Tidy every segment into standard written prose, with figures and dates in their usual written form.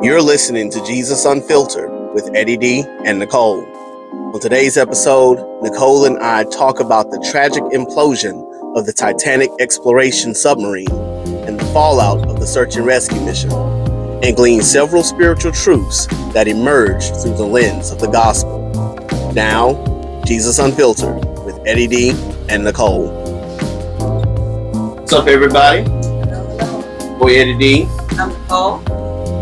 You're listening to Jesus Unfiltered with Eddie D and Nicole. On today's episode, Nicole and I talk about the tragic implosion of the Titanic exploration submarine and the fallout of the search and rescue mission, and glean several spiritual truths that emerge through the lens of the gospel. Now, Jesus Unfiltered with Eddie D and Nicole. What's up, everybody? Hello. Boy, Eddie D. I'm Nicole.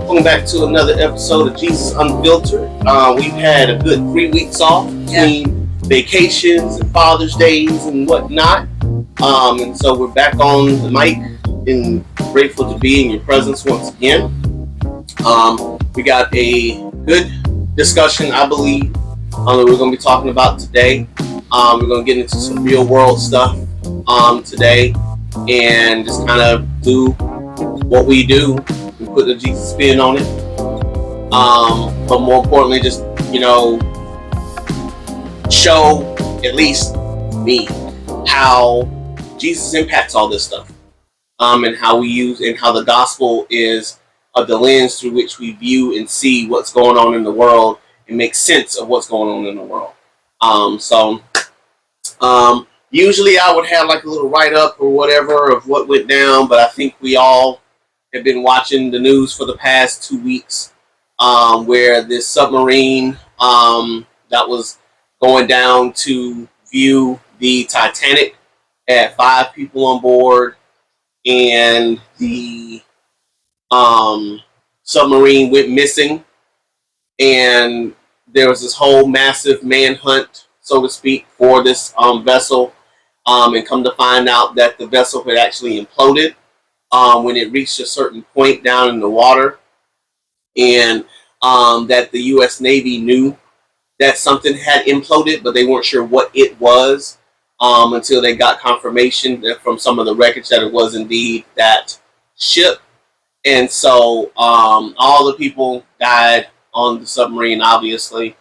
Welcome back to another episode of Jesus Unfiltered. We've had a good 3 weeks off between vacations and Father's Days and whatnot. And so we're back on the mic and grateful to be in your presence once again. We got a good discussion, I believe, that we're going to be talking about today. We're going to get into some real world stuff today and just kind of do what we do. We put the Jesus spin on it. But more importantly, just, show, at least me, how Jesus impacts all this stuff. And how we use, and how the gospel is the lens through which we view and see what's going on in the world and make sense of what's going on in the world. Usually I would have like a little write-up or whatever of what went down, but I think we all have been watching the news for the past 2 weeks, where this submarine that was going down to view the Titanic had 5 people on board, and the submarine went missing, and there was this whole massive manhunt, so to speak, for this vessel, and come to find out that the vessel had actually imploded when it reached a certain point down in the water, and that the U.S. Navy knew that something had imploded, but they weren't sure what it was until they got confirmation from some of the wreckage that it was indeed that ship. And so all the people died on the submarine, obviously.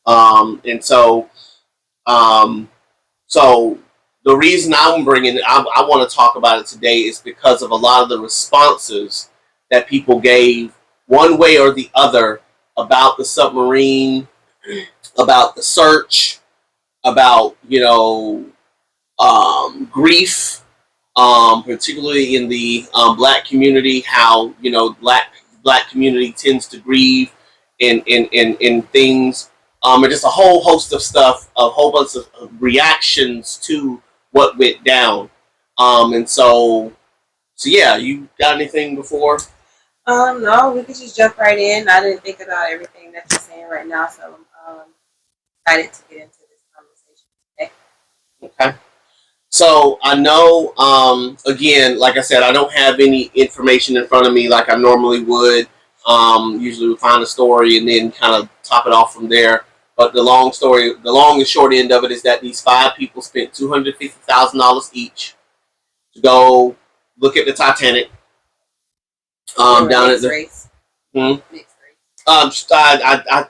So the reason I'm bringing it, I want to talk about it today is because of a lot of the responses that people gave one way or the other about the submarine, about the search, about, grief, particularly in the black community, how, black community tends to grieve in things, and just a whole host of stuff, a whole bunch of reactions to what went down. So yeah, you got anything before? No, we could just jump right in. I didn't think about everything that you're saying right now, so I'm excited to get into this conversation today. Okay. So I know, again, like I said, I don't have any information in front of me like I normally would. Usually we find a story and then kind of top it off from there. But the long and short end of it is that these 5 people spent $250,000 each to go look at the Titanic. Down at the race. Mixed race.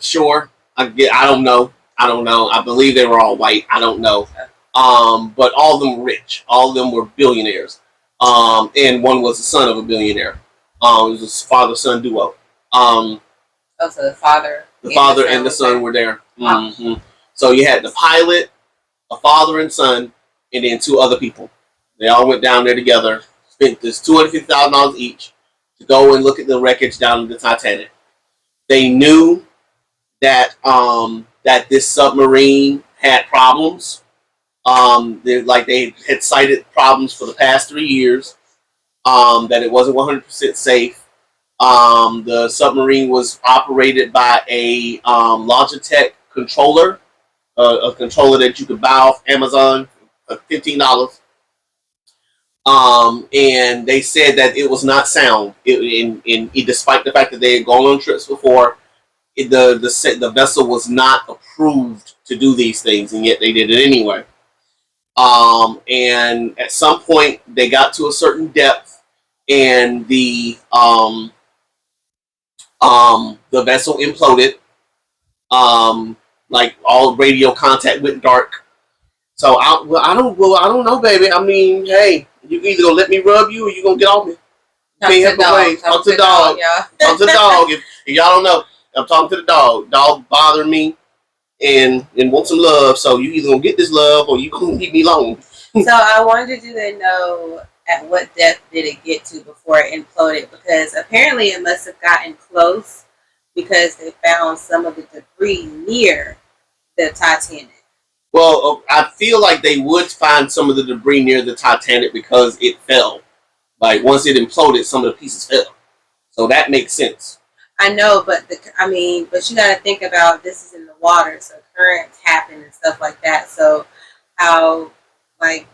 Sure. I don't know. I believe they were all white. I don't know. But all of them were rich. All of them were billionaires. And one was the son of a billionaire. It was a father-son duo. So the father. The father and the son were there. Wow. Mm-hmm. So you had the pilot, a father and son, and then 2 other people. They all went down there together, spent this $250,000 each to go and look at the wreckage down in the Titanic. They knew that that this submarine had problems. They had cited problems for the past 3 years. That it wasn't 100% safe. The submarine was operated by a Logitech controller, a controller that you could buy off Amazon for $15. And they said that it was not sound. Despite the fact that they had gone on trips before, the vessel was not approved to do these things, and yet they did it anyway. And at some point, they got to a certain depth, and the vessel imploded. Like all radio contact went dark. So I don't know, baby. I mean, hey, you either gonna let me rub you or you gonna get on me. Talk to dog. Talk to dog. If y'all don't know, I'm talking to the dog. Dog bothering me and want some love. So you either gonna get this love or you gonna leave me alone. So I wanted you to know at what depth did it get to before it imploded, because apparently it must have gotten close because they found some of the debris near the Titanic. Well, I feel like they would find some of the debris near the Titanic because it fell. Like once it imploded, some of the pieces fell. So that makes sense. I know, but but you got to think about this is in the water, so currents happen and stuff like that. So how, like,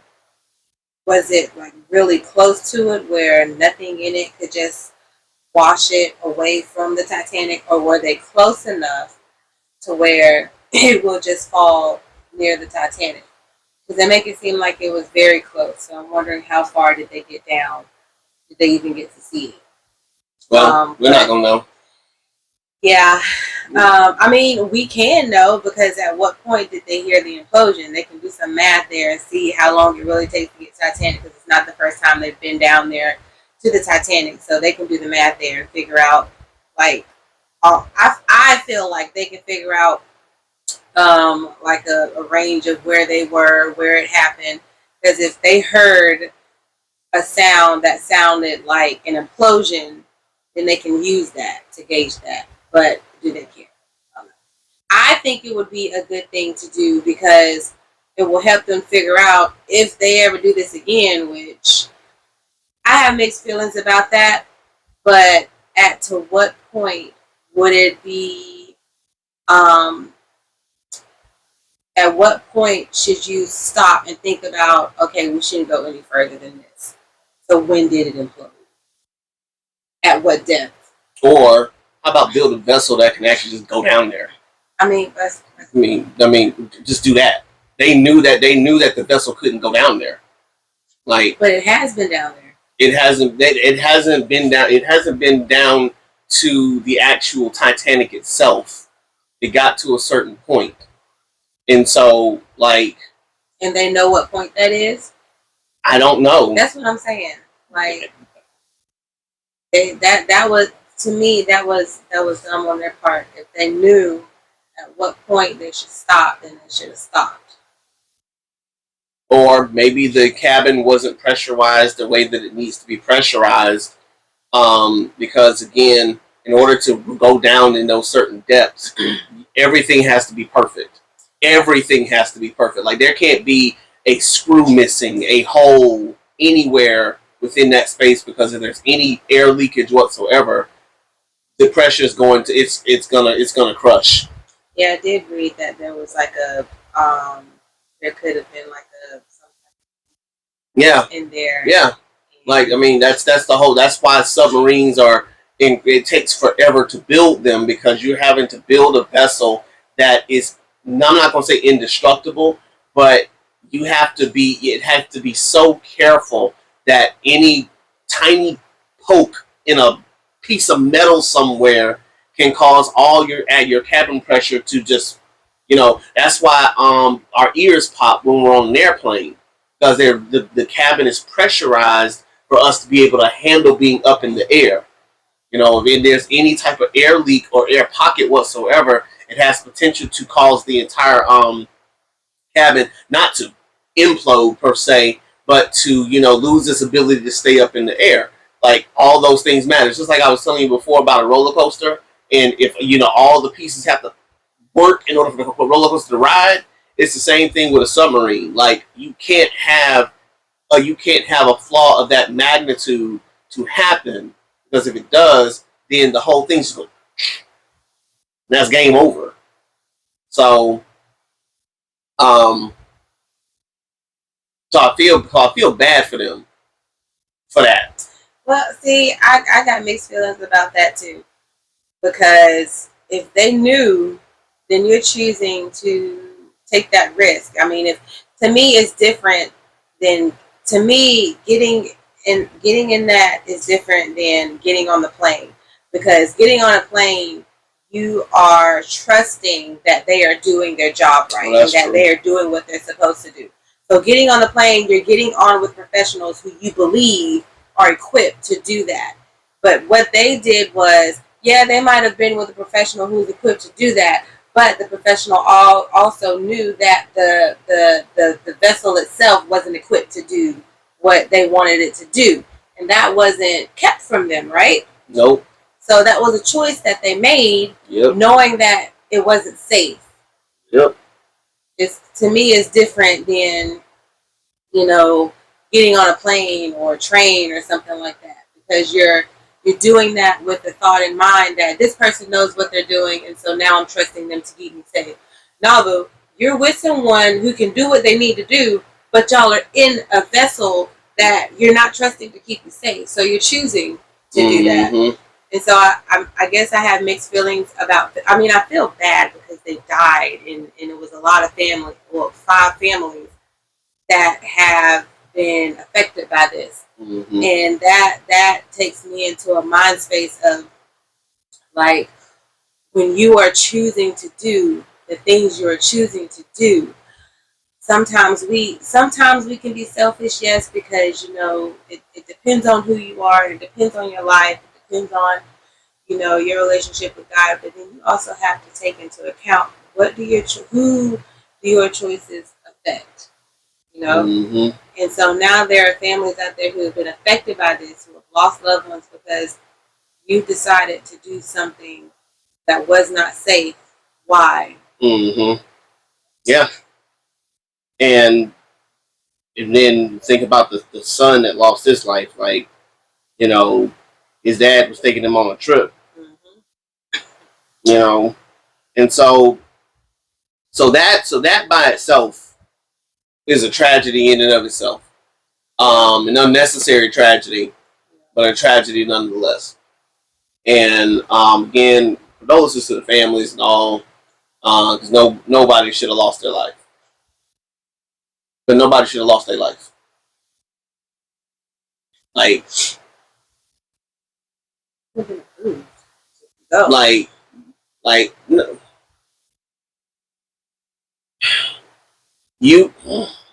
was it like really close to it where nothing in it could just wash it away from the Titanic, or were they close enough to where it will just fall near the Titanic? Because they make it seem like it was very close. So I'm wondering how far did they get down? Did they even get to see it? Well, we're not gonna know. Yeah. We can know, because at what point did they hear the implosion? They can do some math there and see how long it really takes to get to Titanic, because it's not the first time they've been down there to the Titanic. So they can do the math there and figure out, like, I feel like they can figure out like a range of where they were, where it happened. Because if they heard a sound that sounded like an implosion, then they can use that to gauge that. But do they care? I think it would be a good thing to do, because it will help them figure out if they ever do this again, which I have mixed feelings about that. But to what point would it be, at what point should you stop and think about, okay, we shouldn't go any further than this? So when did it implode? At what depth? Or how about build a vessel that can actually just go down there? I mean, just do that. They knew that the vessel couldn't go down there. Like, but it has been down there. It hasn't been down. It hasn't been down to the actual Titanic itself. It got to a certain point, and so like. And they know what point that is. I don't know. That's what I'm saying. Like, that was, to me, that was dumb on their part. If they knew at what point they should stop, then they should have stopped. Or maybe the cabin wasn't pressurized the way that it needs to be pressurized, because again, in order to go down in those certain depths, everything has to be perfect. Everything has to be perfect. Like, there can't be a screw missing, a hole anywhere within that space, because if there's any air leakage whatsoever, the pressure is going to it's gonna crush. Yeah, I did read that there was like a there could have been like in there. Yeah. Like, I mean, that's why submarines are it takes forever to build them, because you're having to build a vessel that is, I'm not going to say indestructible, but it has to be so careful that any tiny poke in a piece of metal somewhere can cause all your cabin pressure to just, that's why our ears pop when we're on an airplane, because the cabin is pressurized for us to be able to handle being up in the air. If there's any type of air leak or air pocket whatsoever, it has potential to cause the entire cabin not to implode per se, but to lose its ability to stay up in the air. Like, all those things matter. It's just like I was telling you before about a roller coaster, and if all the pieces have to work in order for the roller coaster to ride, it's the same thing with a submarine. Like, you can't have a flaw of that magnitude to happen, because if it does, then the whole thing's going. That's game over. So, so I feel bad for them for that. Well, see, I got mixed feelings about that too, because if they knew, then you're choosing to take that risk. I mean, to me, it's different than, to me, getting in that is different than getting on the plane, because getting on a plane, you are trusting that they are doing their job right, and that they are doing what they're supposed to do. So getting on the plane, you're getting on with professionals who you believe are equipped to do that. But what they did was yeah, they might have been with a professional who's equipped to do that, but the professional also knew that the vessel itself wasn't equipped to do what they wanted it to do, and that wasn't kept from them, right? Nope. So that was a choice that they made, Yep. knowing that it wasn't safe. Yep. It's, to me, is different than, you know, getting on a plane or a train or something like that, because you're doing that with the thought in mind that this person knows what they're doing, and so now I'm trusting them to keep me safe. Now, though, you're with someone who can do what they need to do, but y'all are in a vessel that you're not trusting to keep you safe, so you're choosing to do that. And so I guess I have mixed feelings about. I mean, I feel bad because they died, and it was a lot of family. Well, 5 families that have been affected by this, and that takes me into a mind space of, like, when you are choosing to do the things you are choosing to do. Sometimes we can be selfish, yes, because, you know, it depends on who you are, it depends on your life, it depends on, you know, your relationship with God. But then you also have to take into account, who do your choices affect, you know? And so now there are families out there who have been affected by this, who have lost loved ones because you decided to do something that was not safe. Why? Yeah. And then think about the son that lost his life. Like, you know, his dad was taking him on a trip. You know, and so that by itself is a tragedy in and of itself. An unnecessary tragedy, but a tragedy nonetheless. And again, condolences to the families and all, because nobody should have lost their life. But nobody should have lost their life. Like, no.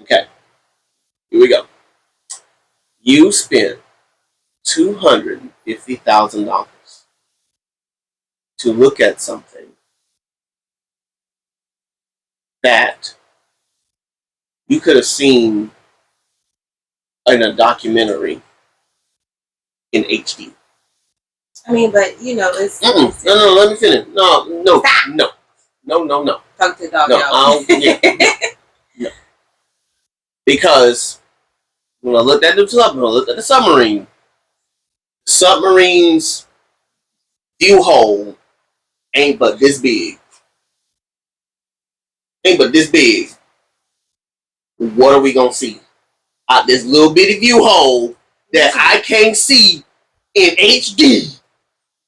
Okay, here we go. You spent $250,000 to look at something that you could have seen in a documentary in HD. I mean, but, you know, it's... No, let me finish. No. Talk to the dog. No. Because when I looked at the submarine's view hole ain't but this big. What are we gonna see out this little bitty view hole that I can't see in HD?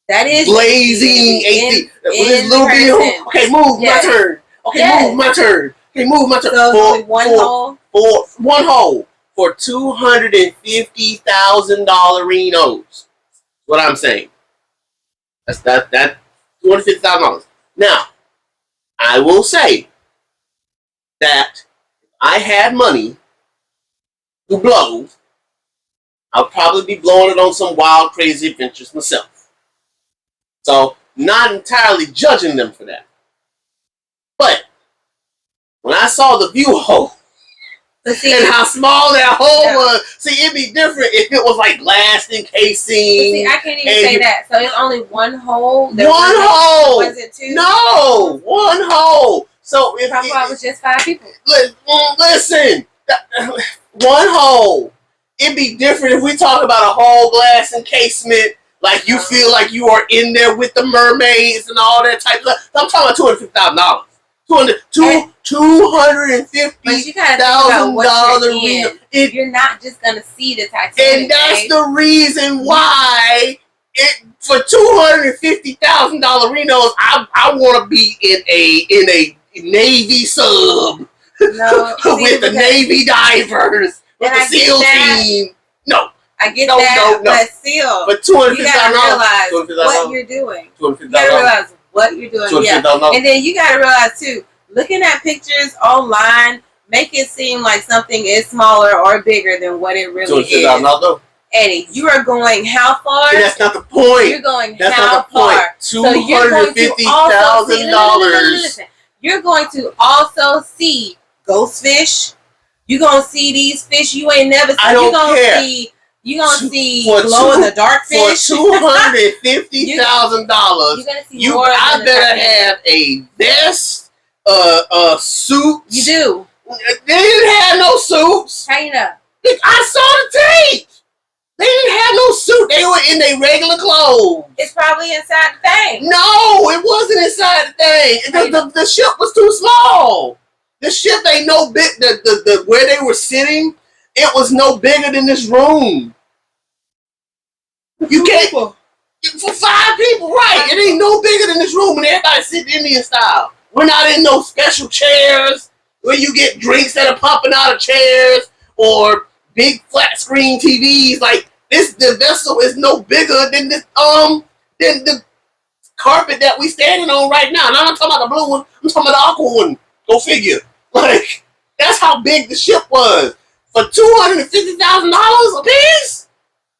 That is blazing HD. With this little bitty hole. Okay, move my turn. Move my turn. So one hole for $250,000 Renos. What I'm saying. That's $250,000. Now, I will say that if I had money to blow, I'll probably be blowing it on some wild, crazy adventures myself. So, not entirely judging them for that. But when I saw the view hole and how small that hole was, see, it'd be different if it was like glass encasing. See, I can't even say that. So it's only one hole. One hole. Was it 2? No, one hole. So if it was just 5 people. Listen, one hole. It'd be different if we talk about a whole glass encasement. Like you feel like you are in there with the mermaids and all that type of stuff. I'm talking about $250,000. $250,000. You're not just gonna see the Titanic. And that's the reason why for $250,000 Renos, I want to be in a Navy sub with the Navy divers with the SEAL team. No. I get that, but still, but you gotta realize what you're doing. You gotta realize what you're doing. Yeah. And then you gotta realize too, looking at pictures online make it seem like something is smaller or bigger than what it really is. Eddie, you are going how far? And that's not the point. You're going that's how not the point. far? $250,000. You're going to also see ghost fish. You're gonna see these fish you ain't never seen. You're gonna see glow in the dark fish. For $250,000, I better have a vest, a suit. You do. They didn't have no suits. How you know? I saw the tape. They didn't have no suit. They were in their regular clothes. It's probably inside the thing. No, it wasn't inside the thing. The ship was too small. The ship ain't no big. The where they were sitting, it was no bigger than this room. You can't for 5 people, right? It ain't no bigger than this room, and everybody sitting Indian style. We're not in no special chairs where you get drinks that are popping out of chairs or big flat screen TVs. Like the vessel is no bigger than this than the carpet that we standing on right now. Now I'm not talking about the blue one. I'm talking about the aqua one. Go figure. Like that's how big the ship was for $250,000 a piece.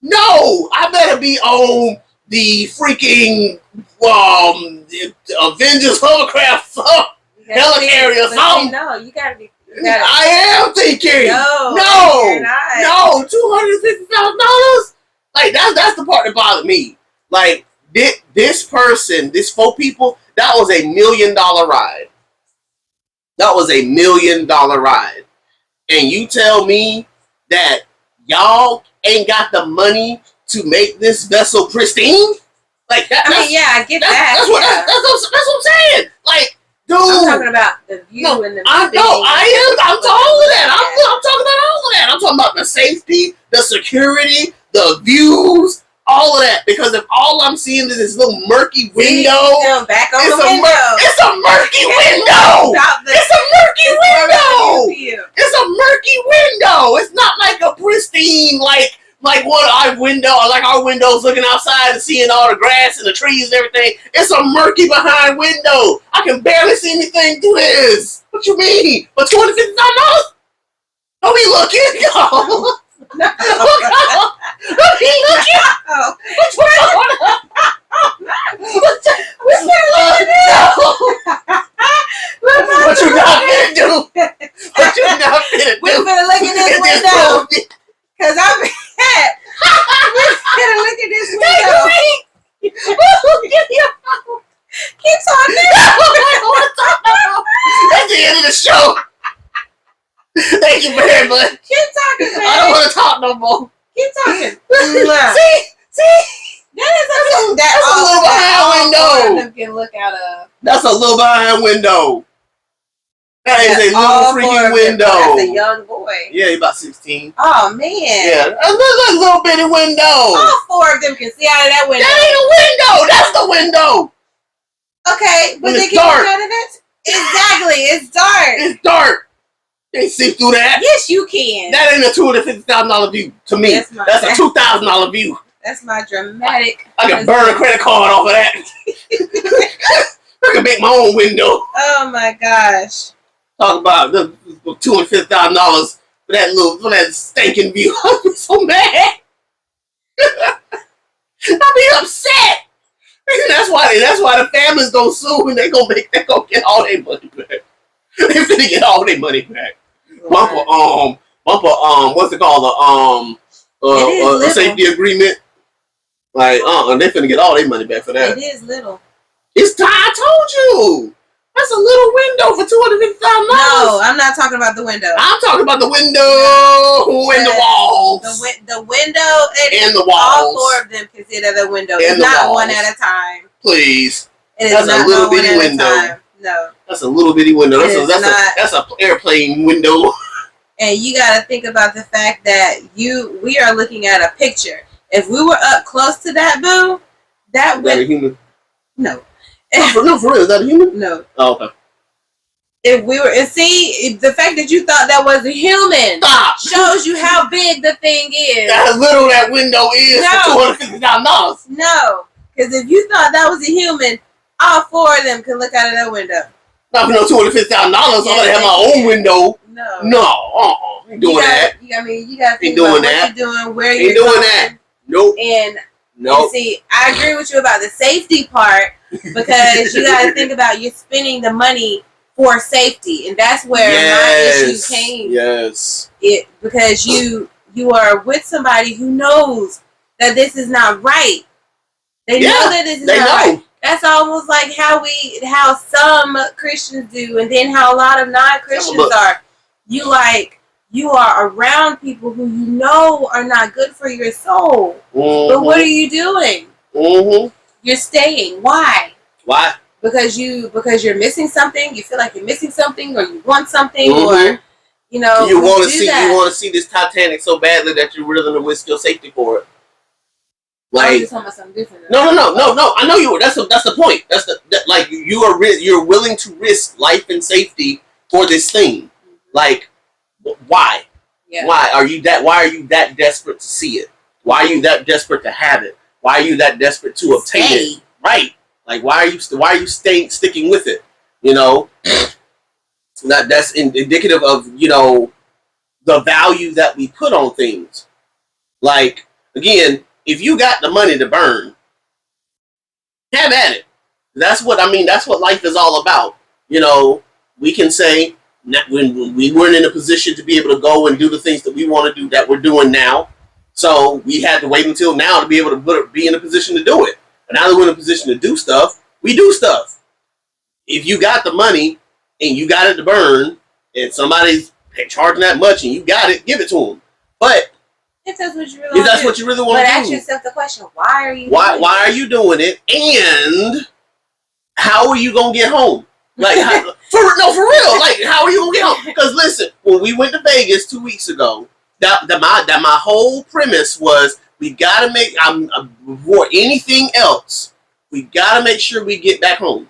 No, I better be on the freaking Avengers hovercraft helicarrier or something. No, you gotta be. I am thinking. No, $250,000. Like that's the part that bothered me. Like this person, this 4 people, that was $1 million ride. That was $1 million ride, and you tell me that y'all ain't got the money to make this vessel pristine? Like that? I mean, yeah, I get that. That's what I'm saying. Like. Dude, I'm talking about the view and the I'm talking all of that. I'm talking about all of that. I'm talking about the safety, the security, the views, all of that. Because if all I'm seeing is this little murky window, back on the window. It's a murky window. It's a murky window. It's a murky window. It's not like a pristine like our windows looking outside and seeing all the grass and the trees and everything. It's a murky behind window. I can barely see anything through this. What you mean? For $250,000? Don't be looking. No. Don't be looking. What you not gonna do? What you not gonna do? We're gonna look at this window. Cause I'm we're gonna look at this window. Keep talking. That's the end of the show. Thank you very much. Keep talking, man. I don't want to talk no more. Keep talking. See? That's a little behind window. Can look out of. That's a little behind window. That is a little freaking window. That's a young boy. Yeah, he's about 16. Oh man. Yeah, a little bitty window. All 4 of them can see out of that window. That ain't a window. That's the window. Okay, but they can dark. look out of that. Exactly, it's dark. It's dark. You can't see through that. Yes, you can. That ain't a $250,000 view to me. That's a $2,000 view. That's my dramatic. I can burn a credit card off of that. I can make my own window. Oh my gosh. Talk about the $250,000 for that stinking view. I'm so mad. I'll be upset. That's why the families gonna sue and they gonna get all their money back. They finna get all their money back. Bumper what's it called? A safety agreement. Like they finna get all their money back for that. It is little. I told you. That's a little window for $250,000. No, I'm not talking about the window. I'm talking about the window and the walls. The window and the walls. All 4 of them can see the window. It's not one at a time. Please. That's a little bitty window. No. That's a little bitty window. That's an airplane window. And you got to think about the fact that we are looking at a picture. If we were up close to that boo, that would. Is that a human? No. No, for real, is that a human? No. Oh, okay. If we were, the fact that you thought that was a human shows you how big the thing is. How little that window is for $250,000. No, because if you thought that was a human, all 4 of them can look out of that window. Not for no $250,000. I'm gonna have my own window. No. No. doing that. You gotta think doing about that. what you're doing, where Ain't you're doing going. that. Nope. And Nope. you see, I agree with you about the safety part because you got to think about you're spending the money for safety, and that's where my issue came. Yes. Because you are with somebody who knows that this is not right. They know that this is not right. That's almost like how some Christians do, and then how a lot of non-Christians are. You are around people who you know are not good for your soul. Mm-hmm. But what are you doing? Mm-hmm. You're staying. Why? Why? Because you're missing something. You feel like you're missing something, or you want something, mm-hmm. or you know you want to see this Titanic so badly that you're willing to risk your safety for it. Like, I was just talking about something different. No. I know you were. That's the point. Like you're willing to risk life and safety for this thing. Mm-hmm. Like. Why? Yeah. Why are you that desperate to see it? Why are you that desperate to have it? Why are you that desperate to obtain it? Right. Like why are you sticking with it? You know? That's indicative of, you know, the value that we put on things. Like, again, if you got the money to burn, have at it. That's what life is all about. You know, we can say when we weren't in a position to be able to go and do the things that we want to do that we're doing now. So we had to wait until now to be able to be in a position to do it. And now that we're in a position to do stuff, we do stuff. If you got the money and you got it to burn and somebody's charging that much and you got it, give it to them. But if that's what you really want to do. But ask yourself the question, why are you doing it? And how are you going to get home? Like, for real. Like, how are you gonna get home? Because listen, when we went to Vegas 2 weeks ago, that my whole premise was we gotta make before anything else, we gotta make sure we get back home.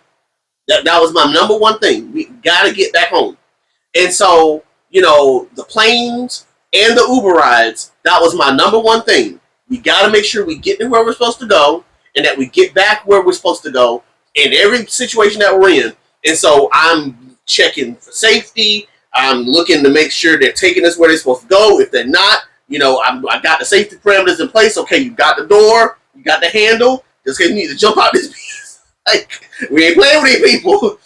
That was my number one thing. We gotta get back home. And so, you know, the planes and the Uber rides, that was my number one thing. We gotta make sure we get to where we're supposed to go, and that we get back where we're supposed to go in every situation that we're in. And so I'm checking for safety. I'm looking to make sure they're taking us where they're supposed to go. If they're not, you know, I got the safety parameters in place. Okay, you got the door, you got the handle. Just because you need to jump out this piece. Like, we ain't playing with these people.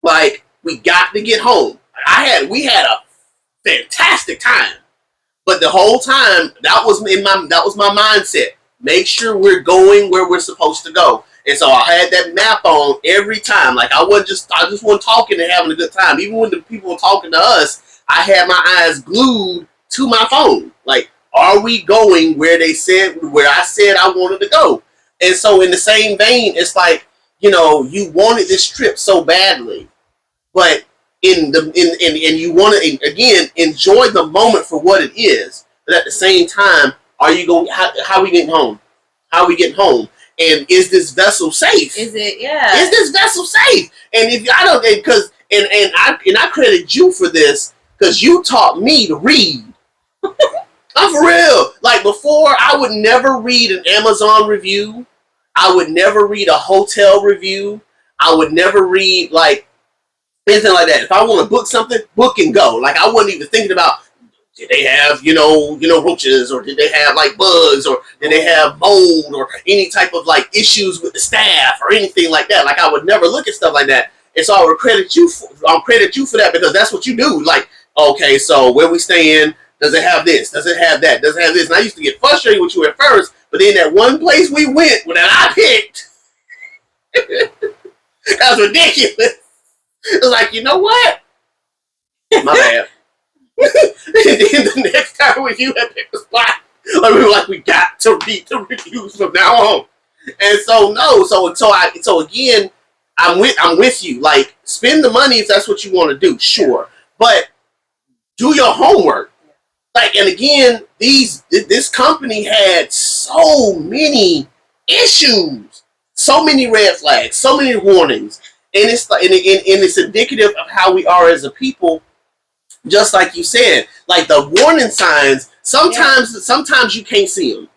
Like, we got to get home. We had a fantastic time. But the whole time, that was my mindset. Make sure we're going where we're supposed to go. And so I had that map on every time. Like I just wasn't talking and having a good time. Even when the people were talking to us, I had my eyes glued to my phone. Like, are we going where I said I wanted to go? And so in the same vein, it's like, you know, you wanted this trip so badly, but and you want to again enjoy the moment for what it is. But at the same time, are you going? How are we getting home? How are we getting home? And is this vessel safe? Is it? Yeah. Is this vessel safe? And if I don't, because I credit you for this because you taught me to read. I'm for real. Like before, I would never read an Amazon review. I would never read a hotel review. I would never read like anything like that. If I want to book something, book and go. Like I wasn't even thinking about. Did they have, you know, roaches, or did they have like bugs, or did they have mold, or any type of like issues with the staff, or anything like that? Like I would never look at stuff like that, and so I would credit you for that because that's what you do. Like, okay, so where we staying? Does it have this? Does it have that? Does it have this? And I used to get frustrated with you at first, but then that one place we went that I picked, that was ridiculous. It was like, you know what? My bad. And then the next time when you had picked a spot, like we were like, we got to read the reviews from now on. And so again, I'm with you. Like, spend the money if that's what you want to do, sure, but do your homework. Like, and again, this company had so many issues, so many red flags, so many warnings, and it's like, and it's indicative of how we are as a people. Just like you said, like the warning signs, sometimes you can't see them.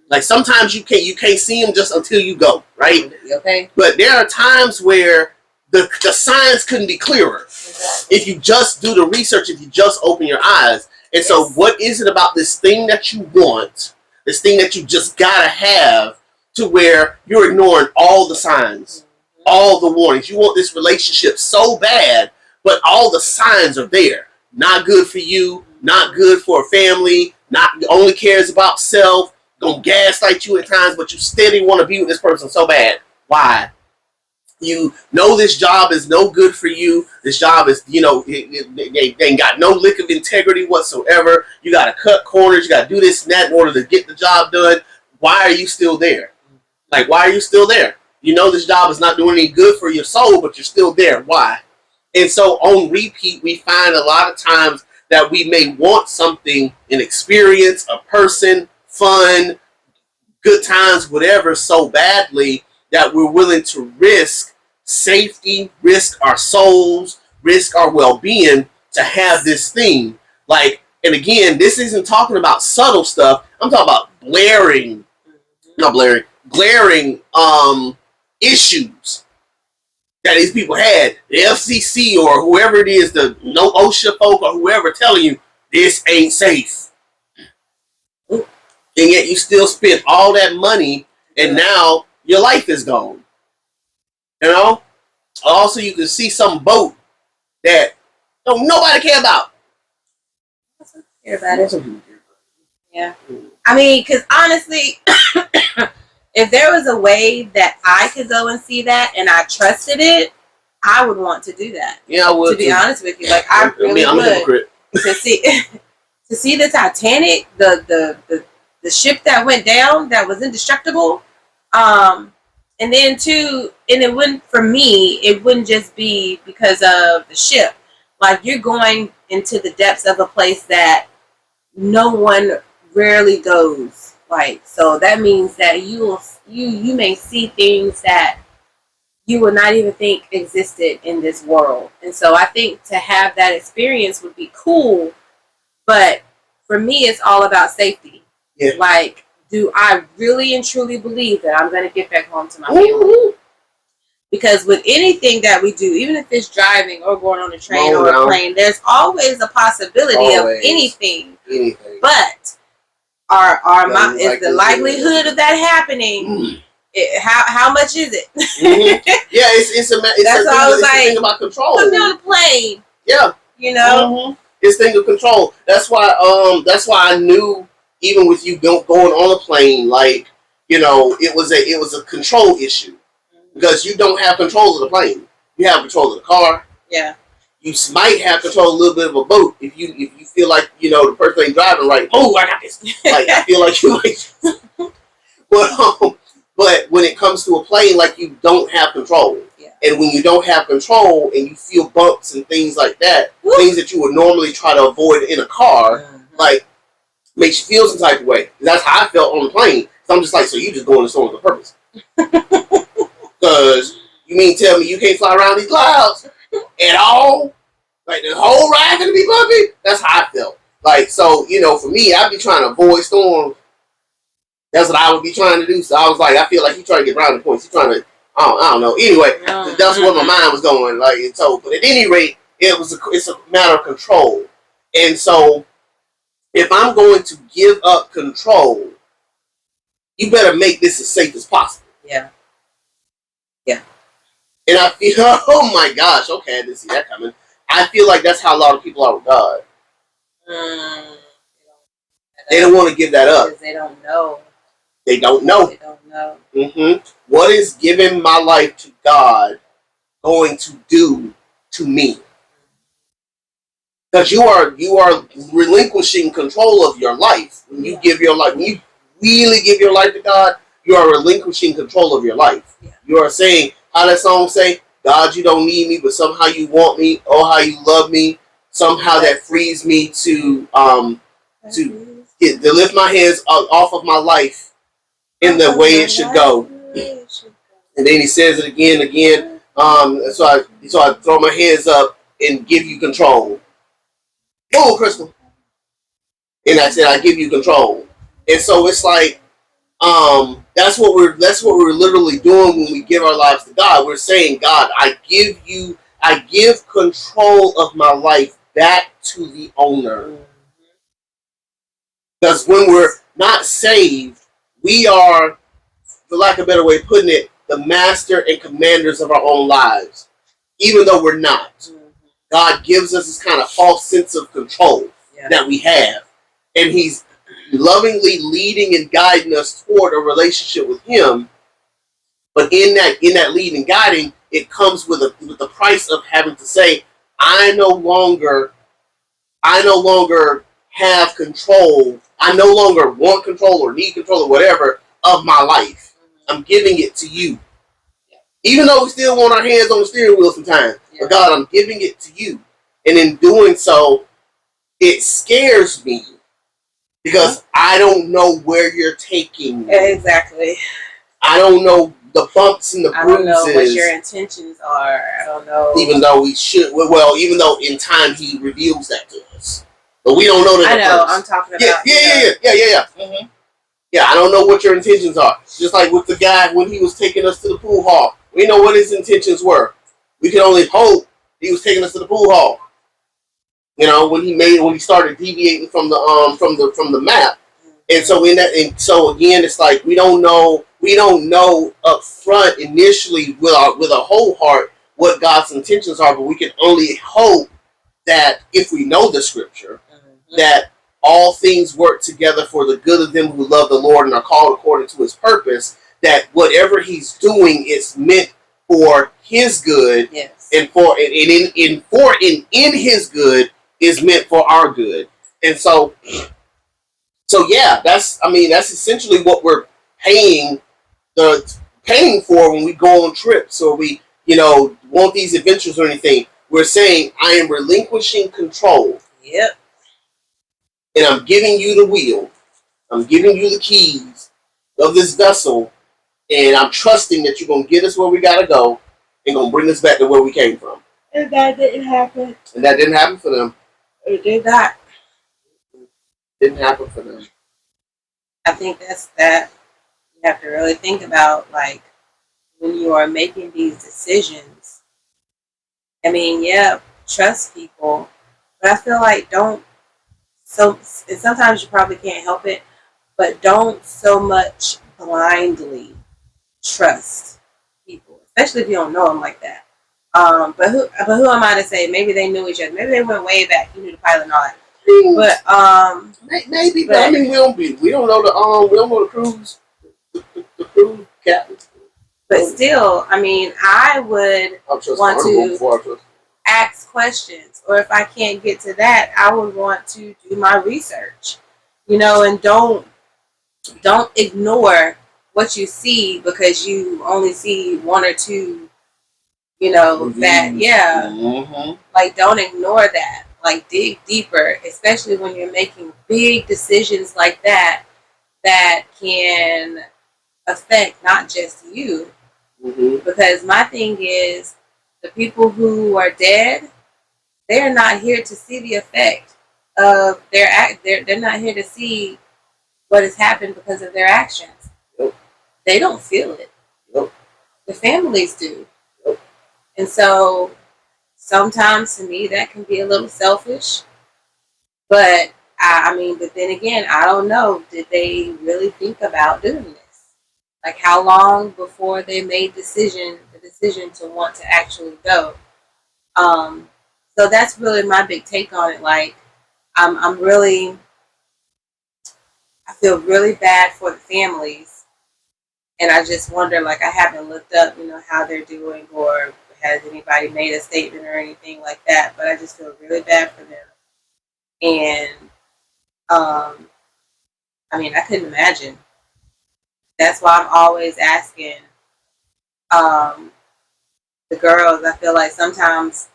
Like sometimes you can't see them just until you go, right? Okay. But there are times where the signs couldn't be clearer. Exactly. If you just do the research, if you just open your eyes. And so what is it about this thing that you want, this thing that you just gotta have, to where you're ignoring all the signs, all the warnings? You want this relationship so bad, but all the signs are there. Not good for you, not good for a family, not only cares about self, gonna gaslight you at times, but you steady want to be with this person so bad. Why? You know this job is no good for you. This job is, they ain't got no lick of integrity whatsoever. You got to cut corners. You got to do this and that in order to get the job done. Why are you still there? Like, why are you still there? You know this job is not doing any good for your soul, but you're still there. Why? And so on repeat, we find a lot of times that we may want something, an experience, a person, fun, good times, whatever, so badly that we're willing to risk safety, risk our souls, risk our well-being to have this thing. Like, and again, this isn't talking about subtle stuff. I'm talking about glaring issues that these people had. The FCC or whoever it is, the no OSHA folk or whoever telling you this ain't safe. And yet you still spent all that money and now your life is gone. You know? Also, you can see some boat that nobody care about. Care about it. Yeah. I mean, because honestly, if there was a way that I could go and see that and I trusted it, I would want to do that. Yeah, I would. To be honest with you, like I'm a hypocrite. To see the Titanic, the ship that went down that was indestructible. And then it wouldn't, for me, it wouldn't just be because of the ship. Like, you're going into the depths of a place that no one rarely goes. Like, so that means that you may see things that you would not even think existed in this world. And so I think to have that experience would be cool, but for me, it's all about safety. Yeah. Like, do I really and truly believe that I'm going to get back home to my family? Because with anything that we do, even if it's driving or going on a train or a plane, there's always a possibility of anything. But is the likelihood of that happening? How much is it? Yeah, it's that's why I was like, thing about control. Put me on a plane. Yeah, you know, it's thing of control. That's why I knew, even with you going on a plane, like, it was a control issue, because you don't have control of the plane. You have control of the car. Yeah. You might have control a little bit of a boat if you feel like the person ain't driving right. Oh, I got this. Like, I feel like you like. But when it comes to a plane, like, you don't have control. Yeah. And when you don't have control and you feel bumps and things like that, things that you would normally try to avoid in a car, like, makes you feel some type of way. That's how I felt on the plane. So I'm just like, so you just going to storm with a purpose. Because you mean tell me you can't fly around these clouds at all? Like, the whole ride gonna be bumpy? That's how I felt. Like, so, for me, I'd be trying to avoid storms. That's what I would be trying to do. So I was like, I feel like he's trying to get around the points. He's trying to, I don't know. Anyway, that's where my mind was going. Like, but at any rate, it's a matter of control. And so, if I'm going to give up control, you better make this as safe as possible. Yeah. Yeah. And I feel, oh my gosh, okay, I didn't see that coming. I feel like that's how a lot of people are with God. They don't want to give that up. Because they don't know. They don't know. They don't know. What is giving my life to God going to do to me? Because you are relinquishing control of your life. When you give your life, when you really give your life to God, you are relinquishing control of your life. Yeah. You are saying, how that song say, God, you don't need me, but somehow you want me. Oh, how you love me. Somehow that frees me to lift my hands off of my life in the way it should go. And then he says it again. So I throw my hands up and give you control. Oh, Crystal. And I said, I give you control. And so it's like, that's what we're literally doing when we give our lives to God. We're saying, God, I give control of my life back to the owner. Because when we're not saved, we are, for lack of a better way of putting it, the master and commanders of our own lives, even though we're not. Mm-hmm. God gives us this kind of false sense of control that we have, and He's lovingly leading and guiding us toward a relationship with Him. But in that leading and guiding, it comes with the price of having to say, I no longer have control. I no longer want control or need control or whatever of my life. I'm giving it to you. Even though we still want our hands on the steering wheel sometimes. But God, I'm giving it to you. And in doing so, it scares me because I don't know where you're taking me. Exactly. I don't know the bumps and the bruises. I don't know what your intentions are. I don't know. Even though we should, well, even though in time He reveals that to us. But we don't know that. I know. I'm talking about. Yeah. Mm-hmm. Yeah, I don't know what your intentions are. Just like with the guy when he was taking us to the pool hall. We know what his intentions were. We can only hope he was taking us to the pool hall. You know, when he started deviating from the map. And so so again, it's like we don't know up front initially with a whole heart what God's intentions are, but we can only hope that if we know the scripture, that all things work together for the good of them who love the Lord and are called according to His purpose, that whatever He's doing is meant for His good, and in His good is meant for our good. And so yeah, that's essentially what we're paying for when we go on trips or we want these adventures or anything. We're saying, I am relinquishing control. Yep. And I'm giving you the wheel. I'm giving you the keys of this vessel. And I'm trusting that you're going to get us where we got to go and going to bring us back to where we came from. And that didn't happen. And that didn't happen for them. It did not. Didn't happen for them. I think that you have to really think about, like, when you are making these decisions. I mean, trust people, but I feel like and sometimes you probably can't help it, but don't so much blindly trust people, especially if you don't know them like that. But who am I to say? Maybe they knew each other. Maybe they went way back. You knew the pilot and all that. But maybe. But I mean, we don't know the cruise, the cruise captain. But still, I mean, I would want to ask questions, or if I can't get to that, I would want to do my research, and don't ignore what you see because you only see one or two, like, don't ignore that. Like, dig deeper, especially when you're making big decisions like that can affect not just you. Mm-hmm. Because my thing is, the people who are dead, they're not here to see the effect of their act. They're not here to see what has happened because of their actions. Nope. They don't feel it. Nope. The families do. Nope. And so sometimes to me that can be a little selfish. But but then again, I don't know. Did they really think about doing this? Like, how long before they made the decision to want to actually go? So that's really my big take on it. Like, I feel really bad for the families, and I just wonder, like, I haven't looked up, how they're doing, or has anybody made a statement or anything like that. But I just feel really bad for them, and I couldn't imagine. That's why I'm always asking the girls. I feel like sometimes,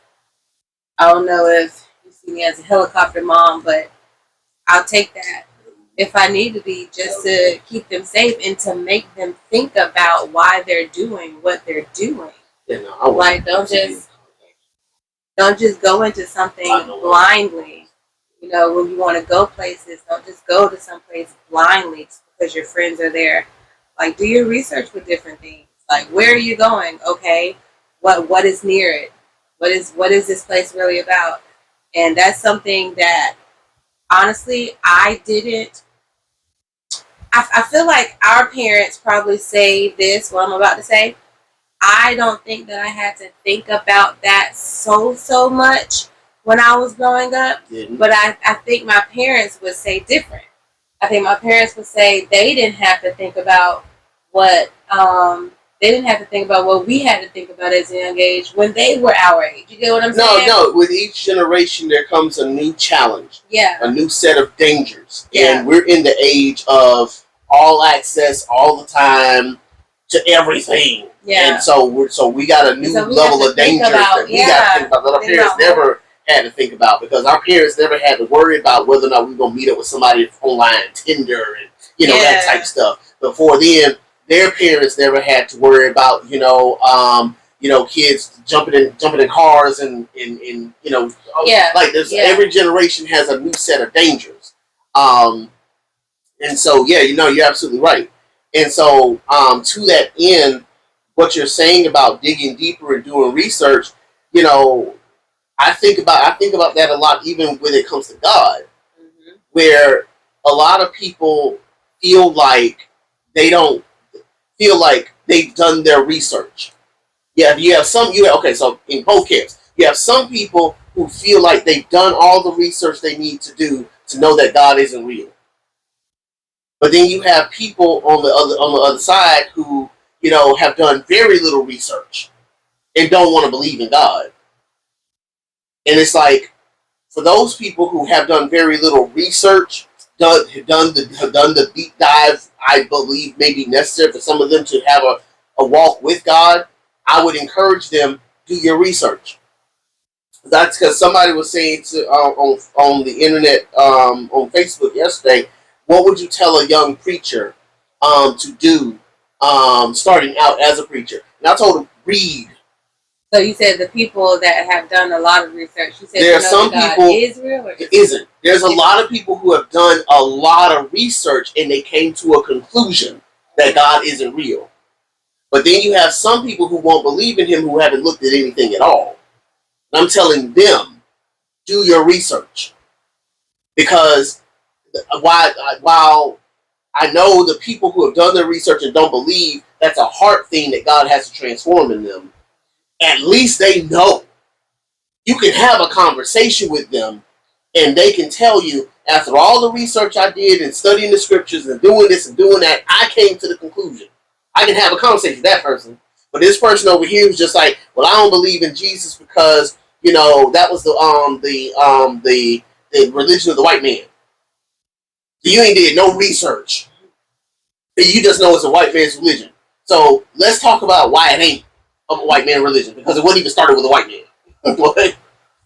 I don't know if you see me as a helicopter mom, but I'll take that if I need to be, just to keep them safe and to make them think about why they're doing what they're doing. Like, don't just go into something blindly. When you want to go places, don't just go to some place blindly just because your friends are there. Like, do your research with different things. Like, where are you going? Okay, what is near it? What is this place really about? And that's something that, honestly, I didn't I feel like our parents probably say this, what I'm about to say. I don't think that I had to think about that so much when I was growing up. But I think my parents would say different. I think my parents would say they didn't have to think about what we had to think about as a young age when they were our age. You get what I'm saying? No. With each generation, there comes a new challenge. Yeah. A new set of dangers. Yeah. And we're in the age of all access, all the time, to everything. Yeah. And so we got a new level of danger that we got to think about that our parents never had to think about, because our parents never had to worry about whether or not we were going to meet up with somebody online, Tinder, and that type of stuff. Before then, their parents never had to worry about kids jumping in cars and like there's every generation has a new set of dangers. And so you're absolutely right. And so to that end, what you're saying about digging deeper and doing research, I think about that a lot, even when it comes to God, where a lot of people feel like they don't feel like they've done their research. So in both camps, you have some people who feel like they've done all the research they need to do to know that God isn't real. But then you have people on the other side who, have done very little research and don't want to believe in God. And it's like, for those people who have done very little research, done the deep dive, I believe may be necessary for some of them to have a walk with God, I would encourage them, do your research. That's because somebody was saying on the internet, on Facebook yesterday, what would you tell a young preacher to do starting out as a preacher? And I told him, read. So you said the people that have done a lot of research, you said there are some people is real or isn't. There's a lot of people who have done a lot of research and they came to a conclusion that God isn't real. But then you have some people who won't believe in him who haven't looked at anything at all. And I'm telling them, do your research. Because while I know the people who have done their research and don't believe, that's a heart thing that God has to transform in them. At least they know. You can have a conversation with them and they can tell you, after all the research I did and studying the scriptures and doing this and doing that, I came to the conclusion. I can have a conversation with that person. But this person over here is just like, well, I don't believe in Jesus because, that was the religion of the white man. You ain't did no research. You just know it's a white man's religion. So let's talk about why it ain't a white man religion, because it wasn't even started with a white man.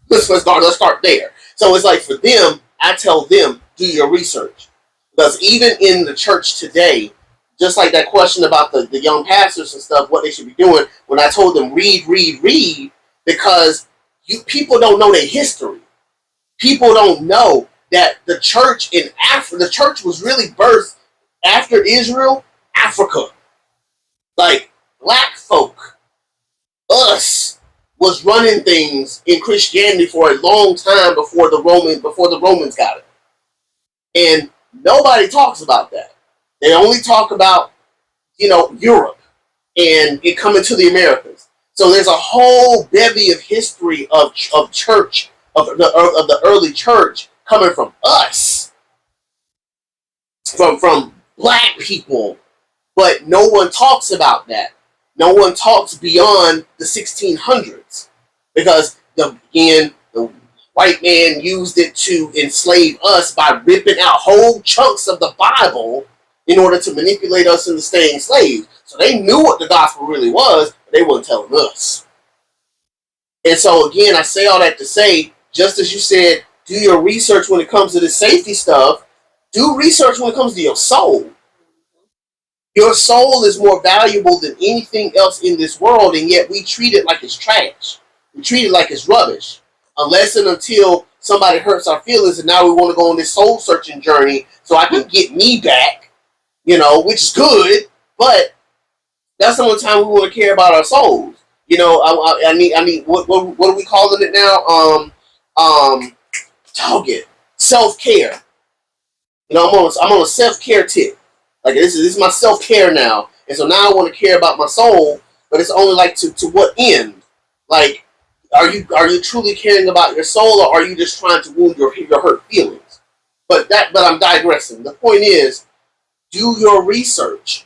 let's start there. So it's like, for them, I tell them, do your research. Because even in the church today, just like that question about the young pastors and stuff, what they should be doing, when I told them read, because people don't know their history. People don't know that the church in Africa, the church was really birthed after Israel, Africa. Like, black folk, us, was running things in Christianity for a long time before the Romans got it. And nobody talks about that. They only talk about, Europe and it coming to the Americas. So there's a whole bevy of history of church, of the early church coming from us, from black people, but no one talks about that. No one talks beyond the 1600s, because the white man used it to enslave us by ripping out whole chunks of the Bible in order to manipulate us into staying slaves. So they knew what the gospel really was, but they weren't telling us. And so again, I say all that to say, just as you said, do your research when it comes to this safety stuff, do research when it comes to your soul. Your soul is more valuable than anything else in this world, and yet we treat it like it's trash. We treat it like it's rubbish. Unless and until somebody hurts our feelings, and now we want to go on this soul-searching journey so I can get me back, which is good, but that's the only time we want to care about our souls. I need what are we calling it now? Self-care. I'm on a self-care tip. Like this is my self-care now. And so now I want to care about my soul, but it's only like to what end? Like, are you truly caring about your soul, or are you just trying to wound your hurt feelings? But I'm digressing. The point is, do your research.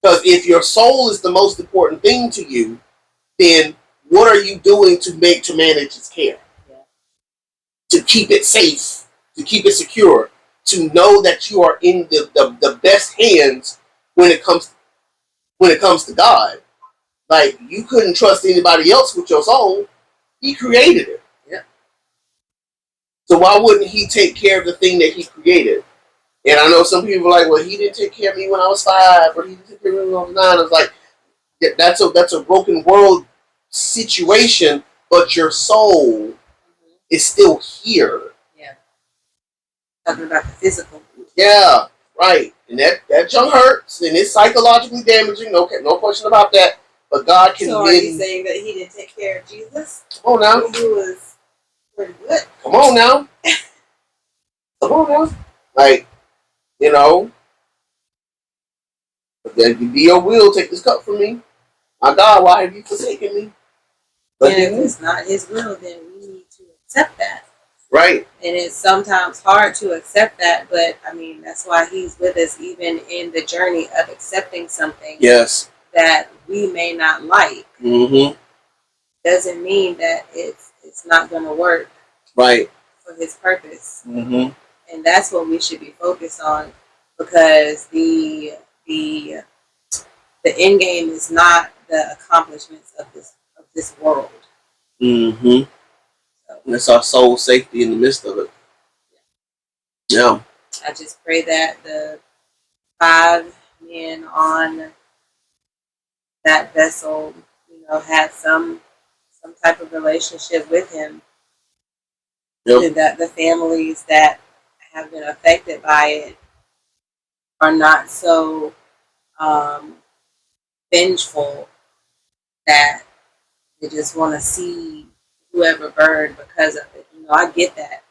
Because if your soul is the most important thing to you, then what are you doing to manage its care? Yeah. To keep it safe, to keep it secure, to know that you are in the best hands when it comes to God. Like, you couldn't trust anybody else with your soul. He created it. Yeah. So why wouldn't he take care of the thing that he created? And I know some people are like, well, he didn't take care of me when I was 5, or he didn't take care of me when I was 9. I was like, that's a broken world situation, but your soul is still here. Yeah. Talking about the physical. Yeah, right. And that junk hurts, and it's psychologically damaging. Okay, no question about that. But God can So are you saying that he didn't take care of Jesus? Come on now. He was pretty good. Come on now. Come on now. Like, you know, if that be your will, take this cup from me. My God, why have you forsaken me? But and if it's not his will, then we need to accept that. Right. And it's sometimes hard to accept that, but I mean, that's why he's with us even in the journey of accepting something Yes. that we may not like. Mm-hmm. Doesn't mean that it's not going to work. Right. For his purpose. Mm-hmm. And that's what we should be focused on, because the end game is not the accomplishments of this world. Mm-hmm. So, it's our soul safety in the midst of it. Yeah. I just pray that the 5 men on that vessel, had some type of relationship with him. Yep. And that the families that have been affected by it are not so vengeful that they just want to see whoever burned because of it. I get that.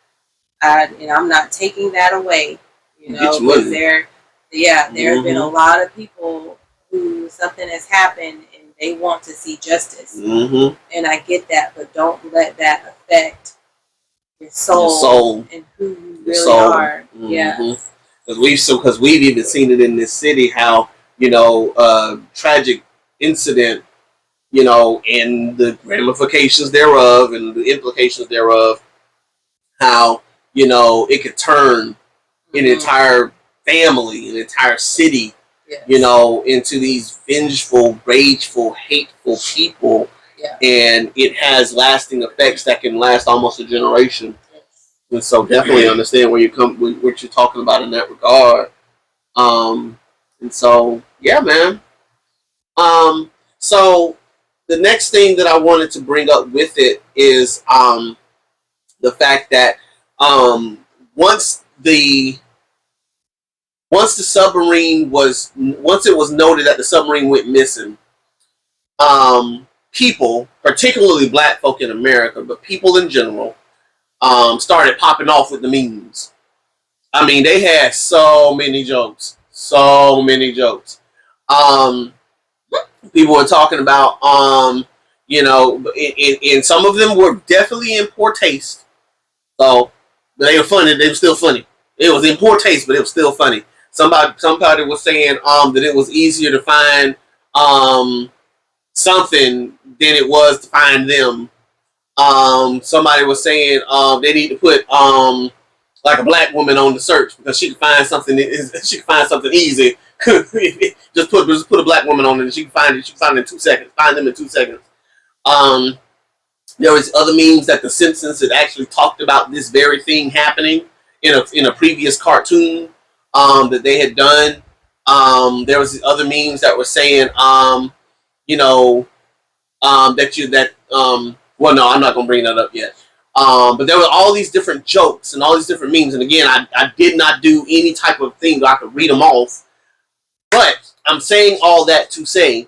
I'm not taking that away. Because there have been a lot of people who something has happened and they want to see justice. Mm-hmm. And I get that, but don't let that affect your soul and who you really are. Mm-hmm. Yeah. Because we've even seen it in this city how, tragic incident, and the ramifications thereof and the implications thereof, how, it could turn an entire family, an entire city, into these vengeful, rageful, hateful people. Yeah. And it has lasting effects that can last almost a generation. Yes. And so definitely understand what you're talking about in that regard. And so, yeah, man. So the next thing that I wanted to bring up with it is the fact that once it was noted that the submarine went missing, people, particularly black folk in America, but people in general, started popping off with the memes. I mean, they had so many jokes. People were talking about, and some of them were definitely in poor taste. So, but they were funny. They were still funny. It was in poor taste, but it was still funny. Somebody was saying that it was easier to find something than it was to find them. Somebody was saying they need to put like a black woman on the search because she can find something. She can find something easy. just put a black woman on it and she can find it. She can find it in 2 seconds. Find them in 2 seconds. There was other memes that the Simpsons had actually talked about this very thing happening in a previous cartoon that they had done. There was other memes that were saying well, no, I'm not gonna bring that up yet. But there were all these different jokes and all these different memes, and again, I did not do any type of thing that I could read them off. But I'm saying all that to say,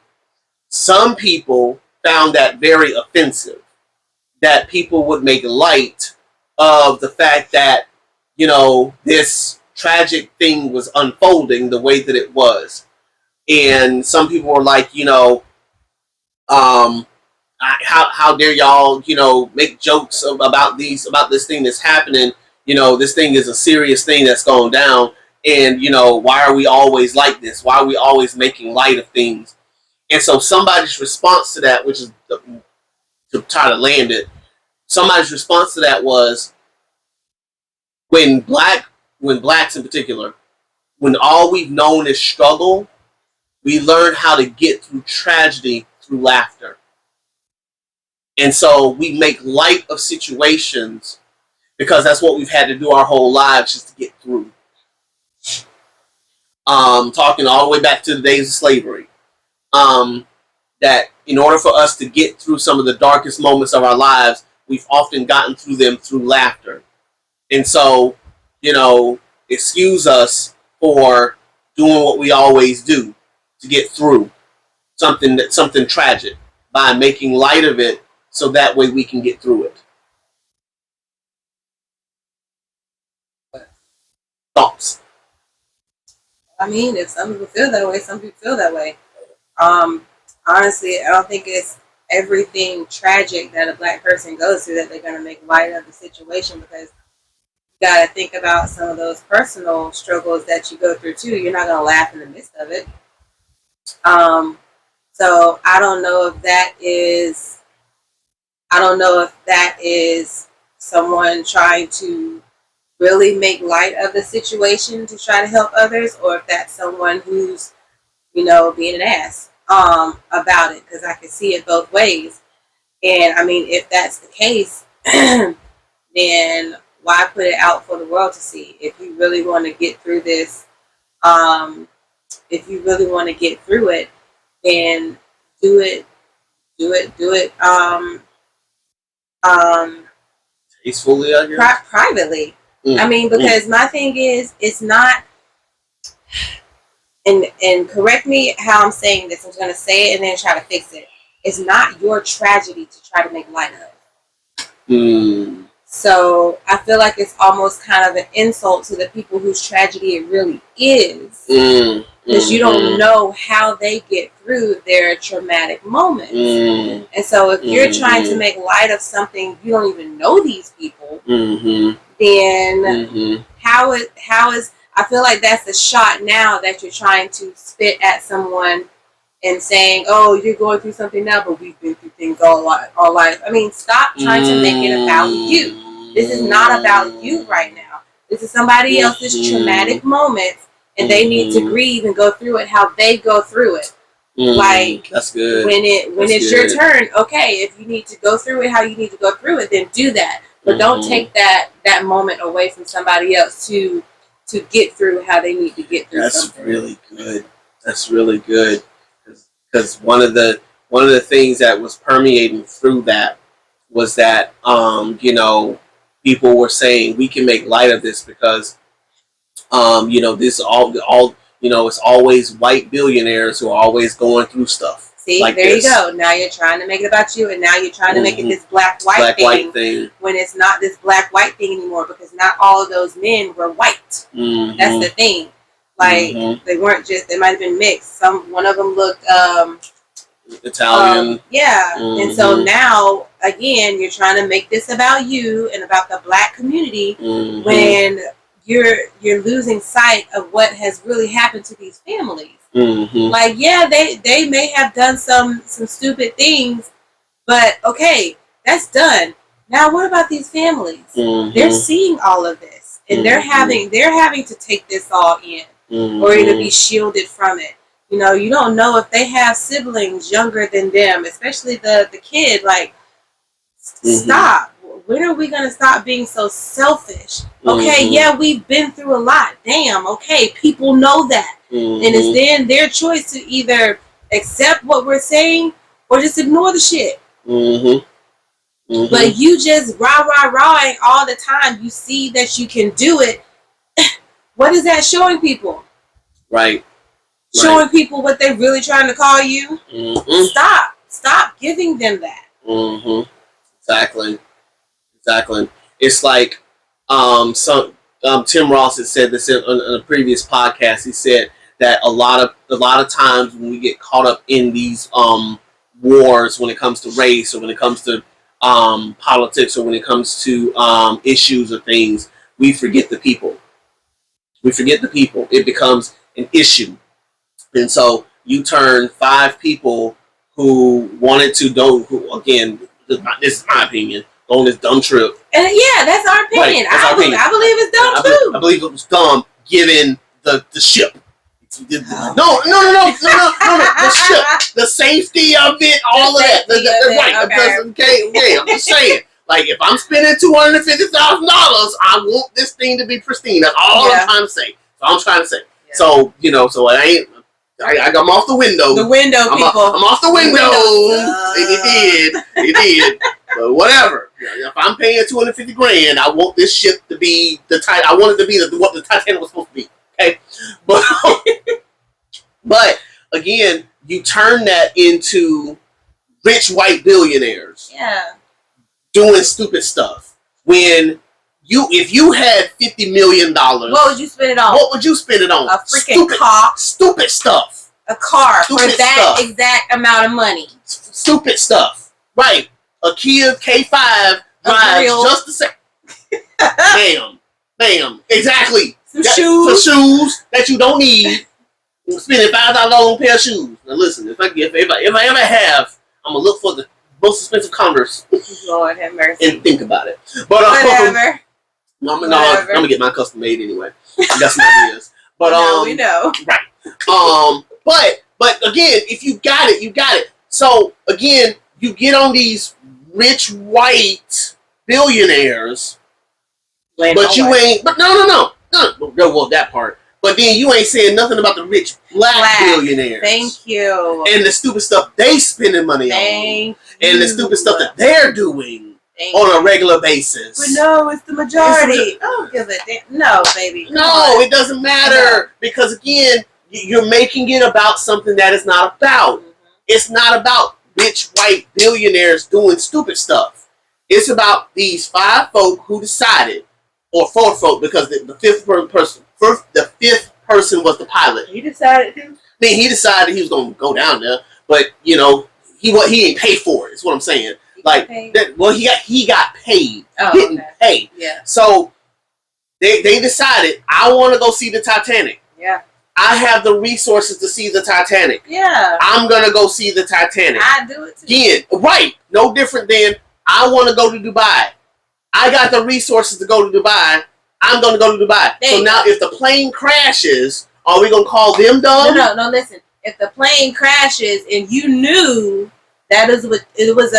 some people found that very offensive. That people would make light of the fact that this tragic thing was unfolding the way that it was. And some people were like, you know, how dare y'all, you know, make jokes about this thing that's happening. You know, this thing is a serious thing that's going down. And, you know, why are we always like this? Why are we always making light of things? And so somebody's response to that, which is to try to land it, somebody's response to that was when blacks in particular, when all we've known is struggle, we learn how to get through tragedy through laughter. And so we make light of situations because that's what we've had to do our whole lives, just to get through. Talking all the way back to the days of slavery, that in order for us to get through some of the darkest moments of our lives, we've often gotten through them through laughter. And so, you know, excuse us for doing what we always do to get through something tragic by making light of it, so that way we can get through it. Thoughts? I mean, if some people feel that way, some people feel that way. Honestly, I don't think it's everything tragic that a black person goes through that they're going to make light of the situation, because you got to think about some of those personal struggles that you go through too. You're not going to laugh in the midst of it. So I don't know if that is someone trying to really make light of the situation to try to help others, or if that's someone who's, you know, being an ass about it, because I can see it both ways. And I mean, if that's the case, then why put it out for the world to see? If you really want to get through this, then do it Tastefully, I guess. privately. I mean, because my thing is, it's not, and correct me how I'm saying this, I'm going to say it and then try to fix it. It's not your tragedy to try to make light of. So I feel like it's almost kind of an insult to the people whose tragedy it really is, because you don't know how they get through their traumatic moments. And so if you're trying to make light of something, you don't even know these people, then how is I feel like that's a shot now that you're trying to spit at someone and saying, oh, you're going through something now, but we've been through things all life. I mean, stop trying to make it about you. This is not about you right now. This is somebody else's traumatic moments, and they need to grieve and go through it how they go through it. Like, that's good. When it's your turn, okay, if you need to go through it how you need to go through it, then do that. But don't take that moment away from somebody else to get through how they need to get through something. Really good. That's really good. Because one of the things that was permeating through that was that you know, people were saying we can make light of this because you know, this all you know, it's always white billionaires who are always going through stuff. See, like there this. You go. Now you're trying to make it about you, and now you're trying to make it this black-white thing when it's not this black-white thing anymore, because not all of those men were white. That's the thing. Like, they weren't just, they might have been mixed. One of them looked Italian. And so now, again, you're trying to make this about you and about the black community when you're losing sight of what has really happened to these families. Like, yeah, they may have done some stupid things, but okay, that's done. Now what about these families? They're seeing all of this, and they're having to take this all in or to be shielded from it. You know, you don't know if they have siblings younger than them, especially the kid. Like, stop. When are we going to stop being so selfish? Okay, yeah, we've been through a lot. Damn, okay, people know that. And it's then their choice to either accept what we're saying or just ignore the shit. But you just rah-ing all the time. You see that you can do it. What is that showing people? Right. Showing people what they're really trying to call you? Stop giving them that. Exactly. It's like Tim Ross had said this on a previous podcast. He said that a lot of times when we get caught up in these wars, when it comes to race or when it comes to politics or when it comes to issues or things, we forget the people. We forget the people. It becomes an issue, and so you turn 5 people who wanted to go. Who again, this is my opinion. Go on this dumb trip. And yeah, that's our opinion. Right, that's our opinion. I believe it's dumb too. I believe it was dumb given the ship. No. The ship, the safety of it, all of that. Right. Okay. I'm just saying. Like, if I'm spending $250,000, I want this thing to be pristine. That's all I'm trying to say. Yeah. So, so I got off the window. The window, people. I'm off the window. It did. But whatever. If I'm paying $250,000, I want this ship to be I want it to be what the Titanic was supposed to be. Okay, but again, you turn that into rich white billionaires. Yeah. Doing stupid stuff. When if you had $50 million, what would you spend it on? What would you spend it on? A freaking car. Stupid stuff. A car for that exact amount of money. Stupid stuff. Right. A Kia K5 drives just the same. Bam. Exactly. For shoes that you don't need. You're spending $5,000 on a pair of shoes. Now listen, if I ever have, I'm gonna look for the most expensive Converse. Lord have mercy. And think about it. But whatever. I'm gonna get mine custom made anyway. I got some ideas. But we know. Right. But again, if you got it, you got it. So again, you get on these rich white billionaires, but you ain't. But no. Well, that part. But then you ain't saying nothing about the rich black billionaires. Thank you. And the stupid stuff they spending money on. And the stupid stuff that they're doing on a regular basis. But no, it's the majority. Oh, give a damn. No, baby. No, it doesn't matter. Because again, you're making it about something that it's not about. Mm-hmm. It's not about rich white billionaires doing stupid stuff. It's about these 5 folk who decided, or 4 folk, because the fifth person was the pilot. He decided to. I mean, he decided he was going to go down there, but he ain't pay for it. Is what I'm saying. He got paid. Oh, didn't pay. Yeah. So they decided, I want to go see the Titanic. Yeah. I have the resources to see the Titanic. Yeah. I'm gonna go see the Titanic. I do it too. Again, right? No different than I want to go to Dubai. I got the resources to go to Dubai. I'm gonna go to Dubai. So now, if the plane crashes, are we gonna call them dumb? No. Listen, if the plane crashes and you knew that it was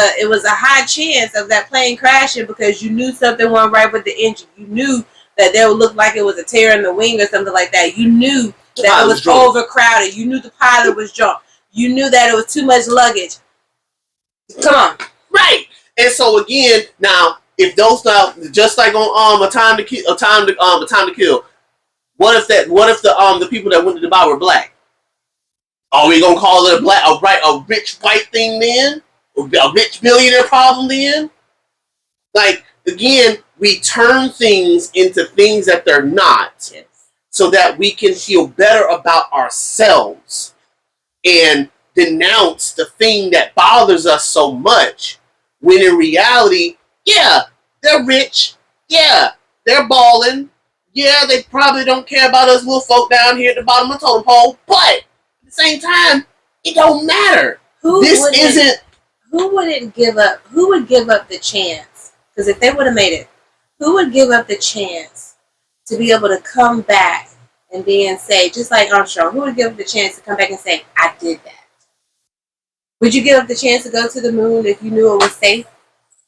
a high chance of that plane crashing because you knew something went right with the engine. You knew that there would look like it was a tear in the wing or something like that. You knew that it was overcrowded. You knew the pilot was drunk. You knew that it was too much luggage. Come on. Right. And so again, now if those just like on a time to kill, what if the people that went to Dubai were black? Are we gonna call it a rich white thing then? A rich billionaire problem then? Like, again, we turn things into things that they're not. Yes. So that we can feel better about ourselves and denounce the thing that bothers us so much, when in reality, yeah, they're rich, yeah, they're balling, yeah, they probably don't care about us little folk down here at the bottom of the totem pole, but at the same time, it don't matter. Who would give up the chance? Because if they would have made it, who would give up the chance to be able to come back and then say, just like Armstrong, who would give up the chance to come back and say, I did that? Would you give up the chance to go to the moon if you knew it was safe,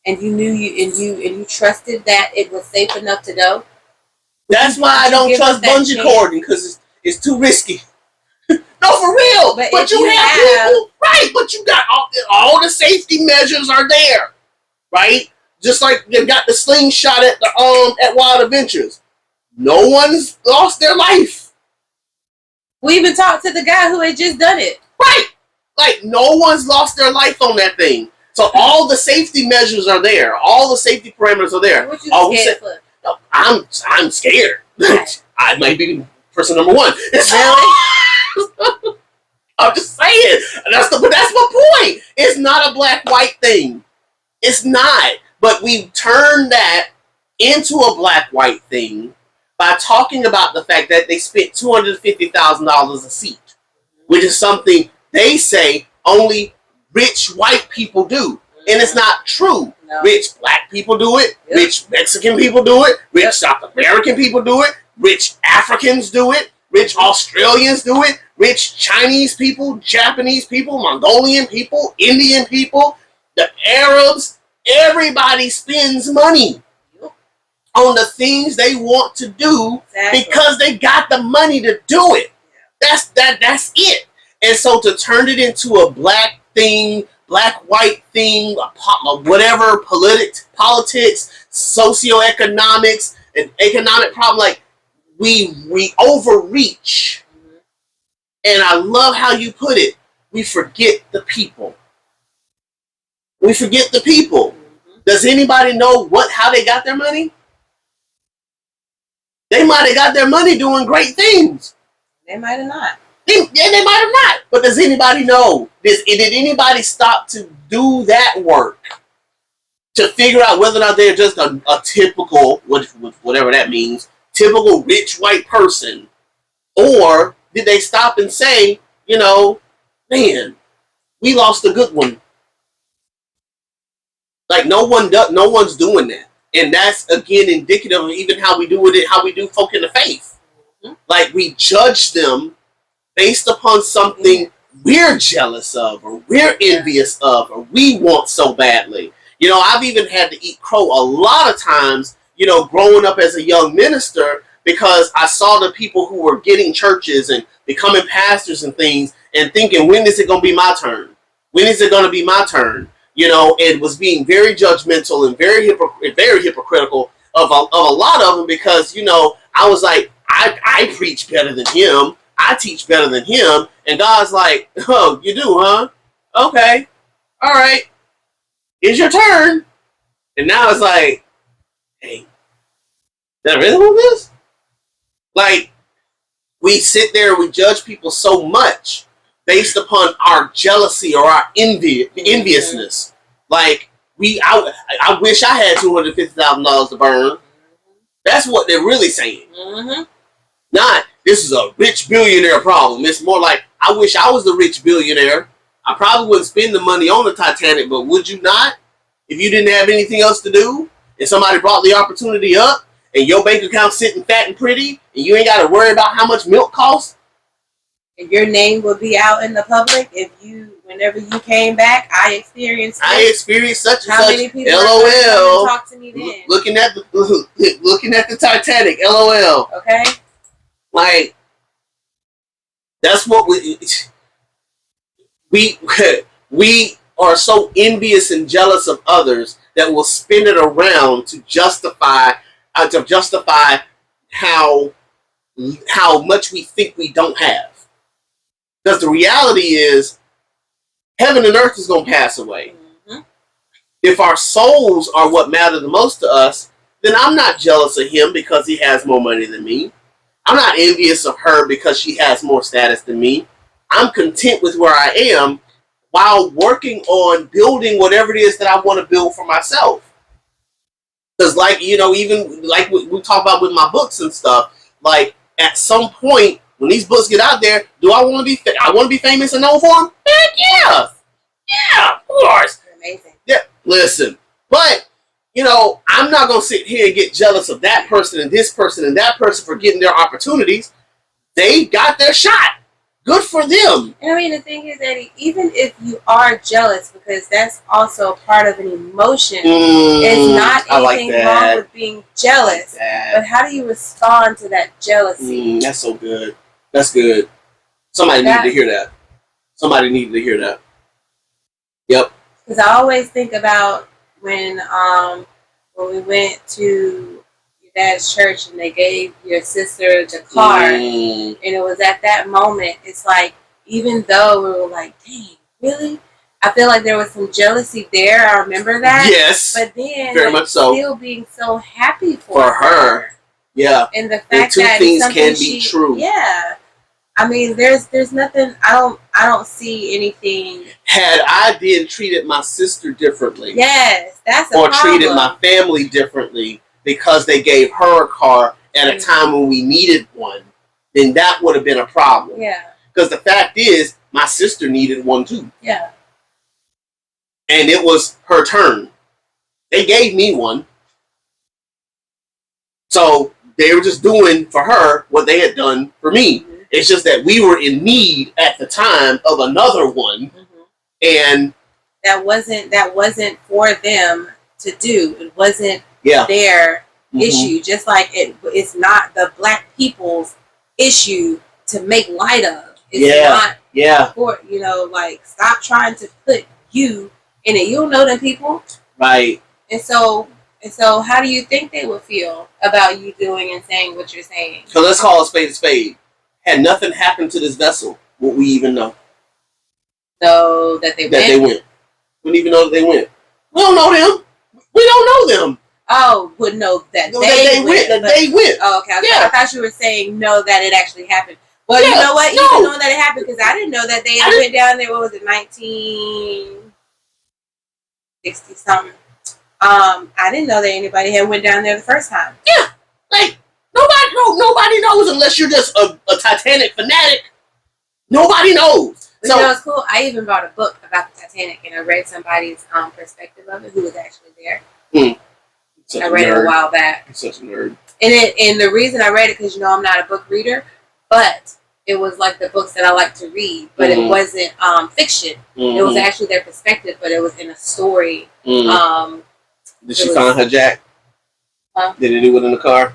and you knew you trusted that it was safe enough to go? That's why I don't trust bungee cording, because it's too risky. No, for real. But you have people, right? But you got all the safety measures are there, right? Just like they got the slingshot at Wild Adventures. No one's lost their life. We even talked to the guy who had just done it. Right. Like, no one's lost their life on that thing. So all the safety measures are there. All the safety parameters are there. What you scared for? No, I'm scared. I might be person number one. Really? I'm just saying. But that's my point. It's not a black-white thing. It's not. But we turn that into a black-white thing by talking about the fact that they spent $250,000 a seat, which is something they say only rich white people do. And it's not true. No. Rich black people do it. Yep. Rich Mexican people do it. Rich South American people do it. Rich Africans do it. Rich Australians do it. Rich Chinese people, Japanese people, Mongolian people, Indian people, the Arabs. Everybody spends money on the things they want to do because they got the money to do it. That's it. And so to turn it into a black thing, black-white thing, whatever, politics, socioeconomics, an economic problem, like we overreach. And I love how you put it. We forget the people. We forget the people. Does anybody know how they got their money? They might have got their money doing great things. They might have not. They might have not. But does anybody know? Did anybody stop to do that work? To figure out whether or not they're just a typical, whatever that means, typical rich white person? Or did they stop and say, man, we lost a good one? Like no one's doing that. And that's again indicative of even how we do it, how we do folk in the faith. Like we judge them based upon something we're jealous of, or we're envious of, or we want so badly. I've even had to eat crow a lot of times, growing up as a young minister, because I saw the people who were getting churches and becoming pastors and things, and thinking, when is it going to be my turn? When is it going to be my turn? And was being very judgmental and very hypocritical of a lot of them, because, I was like, I preach better than him. I teach better than him. And God's like, oh, you do, huh? Okay. All right. It's your turn. And now it's like, hey, did I really want this? Like, we sit there and we judge people so much based upon our jealousy or our enviousness. Like, I wish I had $250,000 to burn. That's what they're really saying. Not, this is a rich billionaire problem. It's more like, I wish I was the rich billionaire. I probably wouldn't spend the money on the Titanic, but would you not? If you didn't have anything else to do, and somebody brought the opportunity up, and your bank account's sitting fat and pretty, and you ain't got to worry about how much milk costs. And your name would be out in the public whenever you came back. I experienced such and how such. many people LOL. Talk to me then. Looking at the Titanic. LOL. Okay. Like, that's what we are so envious and jealous of others that will spin it around to justify how much we think we don't have. Because the reality is, heaven and earth is going to pass away. If our souls are what matter the most to us, then I'm not jealous of him because he has more money than me. I'm not envious of her because she has more status than me. I'm content with where I am while working on building whatever it is that I want to build for myself. Because even like we talk about with my books and stuff, like at some point when these books get out there, do I want to be I want to be famous and known for them? Heck yeah. Yeah, of course. Amazing. Yeah, listen. But I'm not going to sit here and get jealous of that person and this person and that person for getting their opportunities. They got their shot. Good for them. And I mean, the thing is, Eddie, even if you are jealous, because that's also part of an emotion, it's not anything wrong with being jealous. But how do you respond to that jealousy? That's so good. That's good. Somebody needed to hear that. Somebody needed to hear that. Yep. Because I always think about when we went to your dad's church and they gave your sister the car, and it was at that moment, it's like, even though we were like, dang, really? I feel like there was some jealousy there. I remember that. Yes. But then very much so. Still being so happy for her. Yeah. And the And fact two that things something can be true. Yeah. I mean, there's nothing. I don't see anything. Had I then treated my sister differently, Yes, that's a or problem. treated my family differently because they gave her a car at a time when we needed one, then that would have been a problem. Yeah. Because the fact is, my sister needed one too. Yeah. And it was her turn. They gave me one. So they were just doing for her what they had done for me. Mm-hmm. It's just that we were in need at the time of another one. Mm-hmm. And that wasn't for them to do. It wasn't their issue. Just like it's not the black people's issue to make light of. It's not for, like, stop trying to put you in it. You don't know them people. Right. And so how do you think they would feel about you doing and saying what you're saying? So let's call a spade a spade. Had nothing happened to this vessel, would we even know? So that they went. Wouldn't even know that they went. We don't know them. We don't know them. Oh, would know that they went. They went. Oh, okay. I thought you were saying no, that it actually happened. Well, you know what? Even knowing that it happened, because I didn't know that they went down there. What was it, 1960 something? I didn't know that anybody had went down there the first time. Yeah, like nobody knows unless you're just a Titanic fanatic. Nobody knows. But so it's cool. I even bought a book about the Titanic, and I read somebody's perspective of it, who was actually there. I read it a while back. You're such a nerd. And the reason I read it, because I'm not a book reader, but it was like the books that I like to read, but it wasn't fiction. It was actually their perspective, but it was in a story. Did she find her jack? Huh? Did they do it in the car?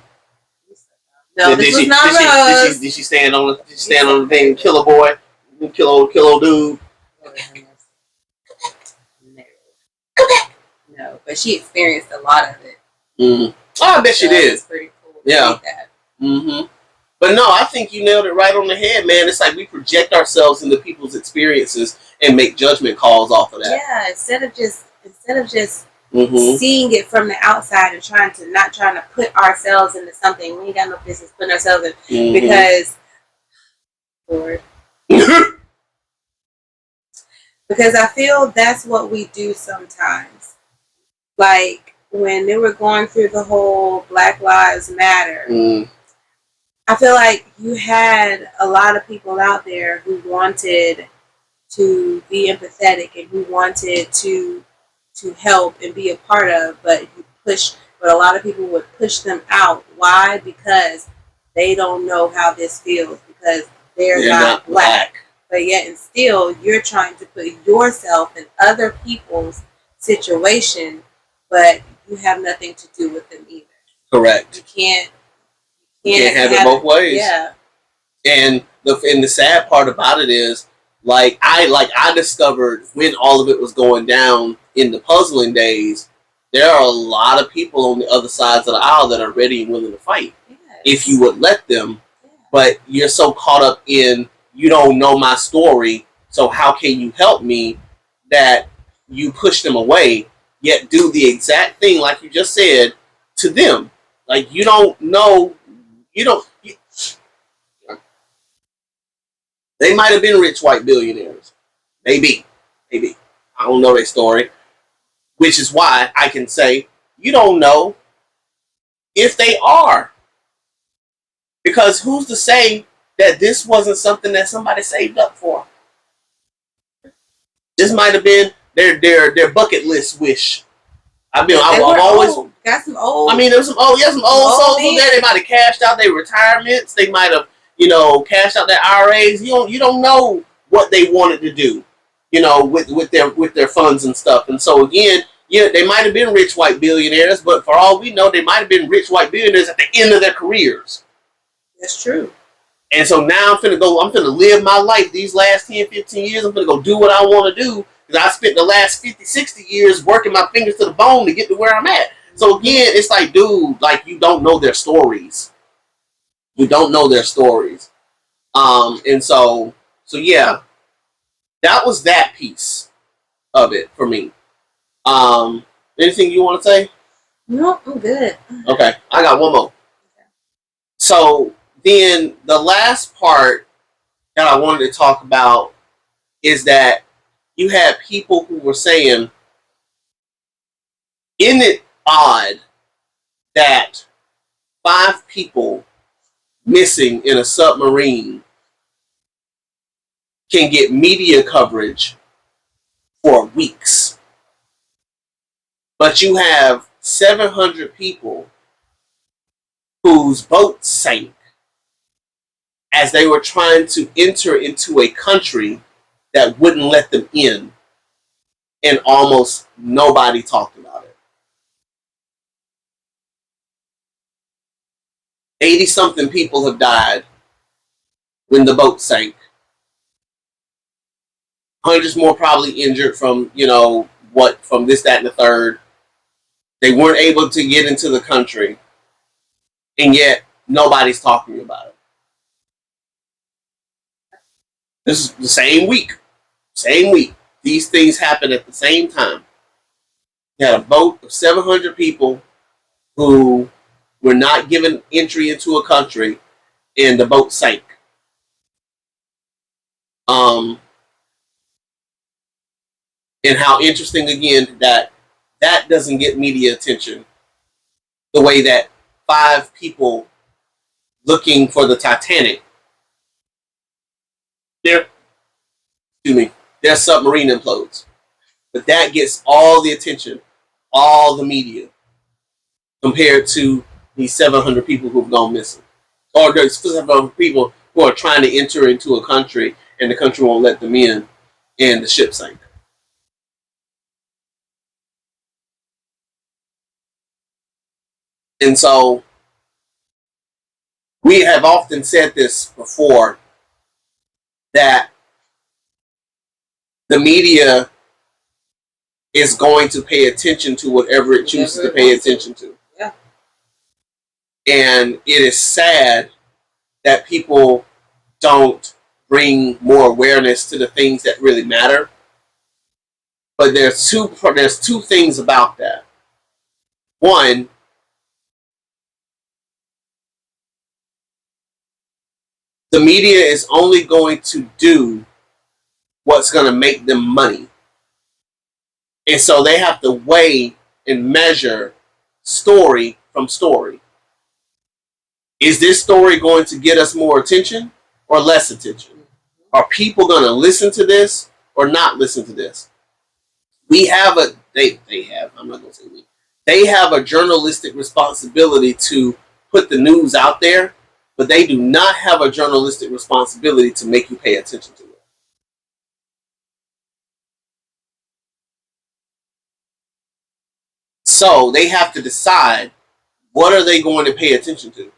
No, this was not Rose. Did she stand on the thing and kill a boy? Kill old dude? No, but she experienced a lot of it. Oh, I bet she did. It's pretty cool. Yeah. But no, I think you nailed it right on the head, man. It's like we project ourselves into people's experiences and make judgment calls off of that. Yeah, instead of just seeing it from the outside and not trying to put ourselves into something we ain't got no business putting ourselves in, because Lord. Because I feel that's what we do sometimes. Like when they were going through the whole Black Lives Matter, I feel like you had a lot of people out there who wanted to be empathetic and who wanted to help and be a part of, but a lot of people would push them out. Why? Because they don't know how this feels, because they're not black. But yet and still, you're trying to put yourself in other people's situation, but you have nothing to do with them either. Correct. You can't have it both ways. Yeah. And the sad part about it is, I discovered when all of it was going down in the puzzling days, there are a lot of people on the other sides of the aisle that are ready and willing to fight. Yes. If you would let them. Yeah. But you're so caught up in, you don't know my story, so how can you help me, that you push them away, yet do the exact thing, like you just said, to them. Like, you don't know, they might have been rich white billionaires. Maybe. I don't know their story. Which is why I can say, you don't know if they are. Because who's to say that this wasn't something that somebody saved up for? This might have been their bucket list wish. I've always got some old. I mean, there's some old souls in there. They might have cashed out their retirements. They might have, cashed out their IRAs. You don't know what they wanted to do, with their funds and stuff. And so again, they might have been rich white billionaires, but for all we know, they might have been rich white billionaires at the end of their careers. That's true. And so now I'm finna live my life these last 10, 15 years. I'm finna go do what I want to do, because I spent the last 50, 60 years working my fingers to the bone to get to where I'm at. So again, it's like, dude, like, you don't know their stories. You don't know their stories. And so yeah, that was that piece of it for me. Anything you want to say? No, I'm good. Okay, I got one more. So then the last part that I wanted to talk about is that you had people who were saying, isn't it odd that 5 people missing in a submarine can get media coverage for weeks, but you have 700 people whose boats sank as they were trying to enter into a country that wouldn't let them in, and almost nobody talked about it. 80-something people have died when the boat sank. Hundreds more probably injured from, from this, that, and the third. They weren't able to get into the country, and yet nobody's talking about it. This is the same week. These things happened at the same time. You had a boat of 700 people who were not given entry into a country, and the boat sank. And how interesting, again, that doesn't get media attention the way that 5 people looking for the Titanic, their submarine implodes. But that gets all the attention, all the media, compared to these 700 people who've gone missing. Or there's 700 people who are trying to enter into a country and the country won't let them in, and the ship sank. And so we have often said this before, that the media is going to pay attention to whatever it chooses to pay attention to. Yeah. And it is sad that people don't bring more awareness to the things that really matter. But there's two things about that. One, the media is only going to do what's going to make them money. And so they have to weigh and measure story from story. Is this story going to get us more attention or less attention? Are people going to listen to this or not listen to this? They have a journalistic responsibility to put the news out there, but they do not have a journalistic responsibility to make you pay attention to it. So they have to decide, what are they going to pay attention to?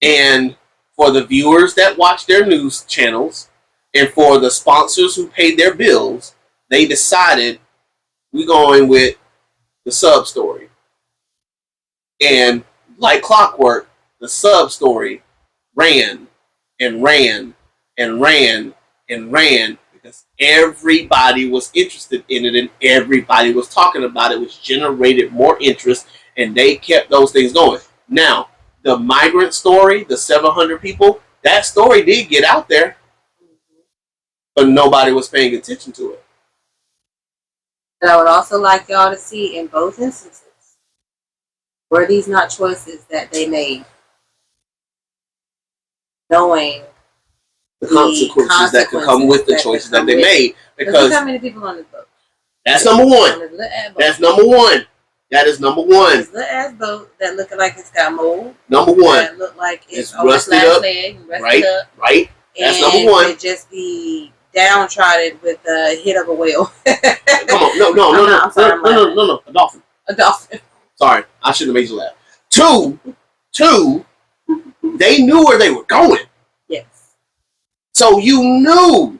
And for the viewers that watch their news channels, and for the sponsors who paid their bills, they decided, we're going with the sub story. And like clockwork, the sub story ran and ran and ran and ran, because everybody was interested in it and everybody was talking about it, which generated more interest, and they kept those things going. Now, the migrant story, the 700 people, that story did get out there, but nobody was paying attention to it. And I would also like y'all to see, in both instances, were these not choices that they made, knowing the consequences that could come with the choices that they made? Because look how many people on this boat. That's number one. That's number one. That is number one. This little ass boat that looking like it's got mold. Number one. That look like it's rusted up. Right. That's number one. And just be downtrodden with the hit of a whale. Come on, no, a dolphin. A dolphin. Sorry, I shouldn't have made you laugh. Two, they knew where they were going. Yes. So you knew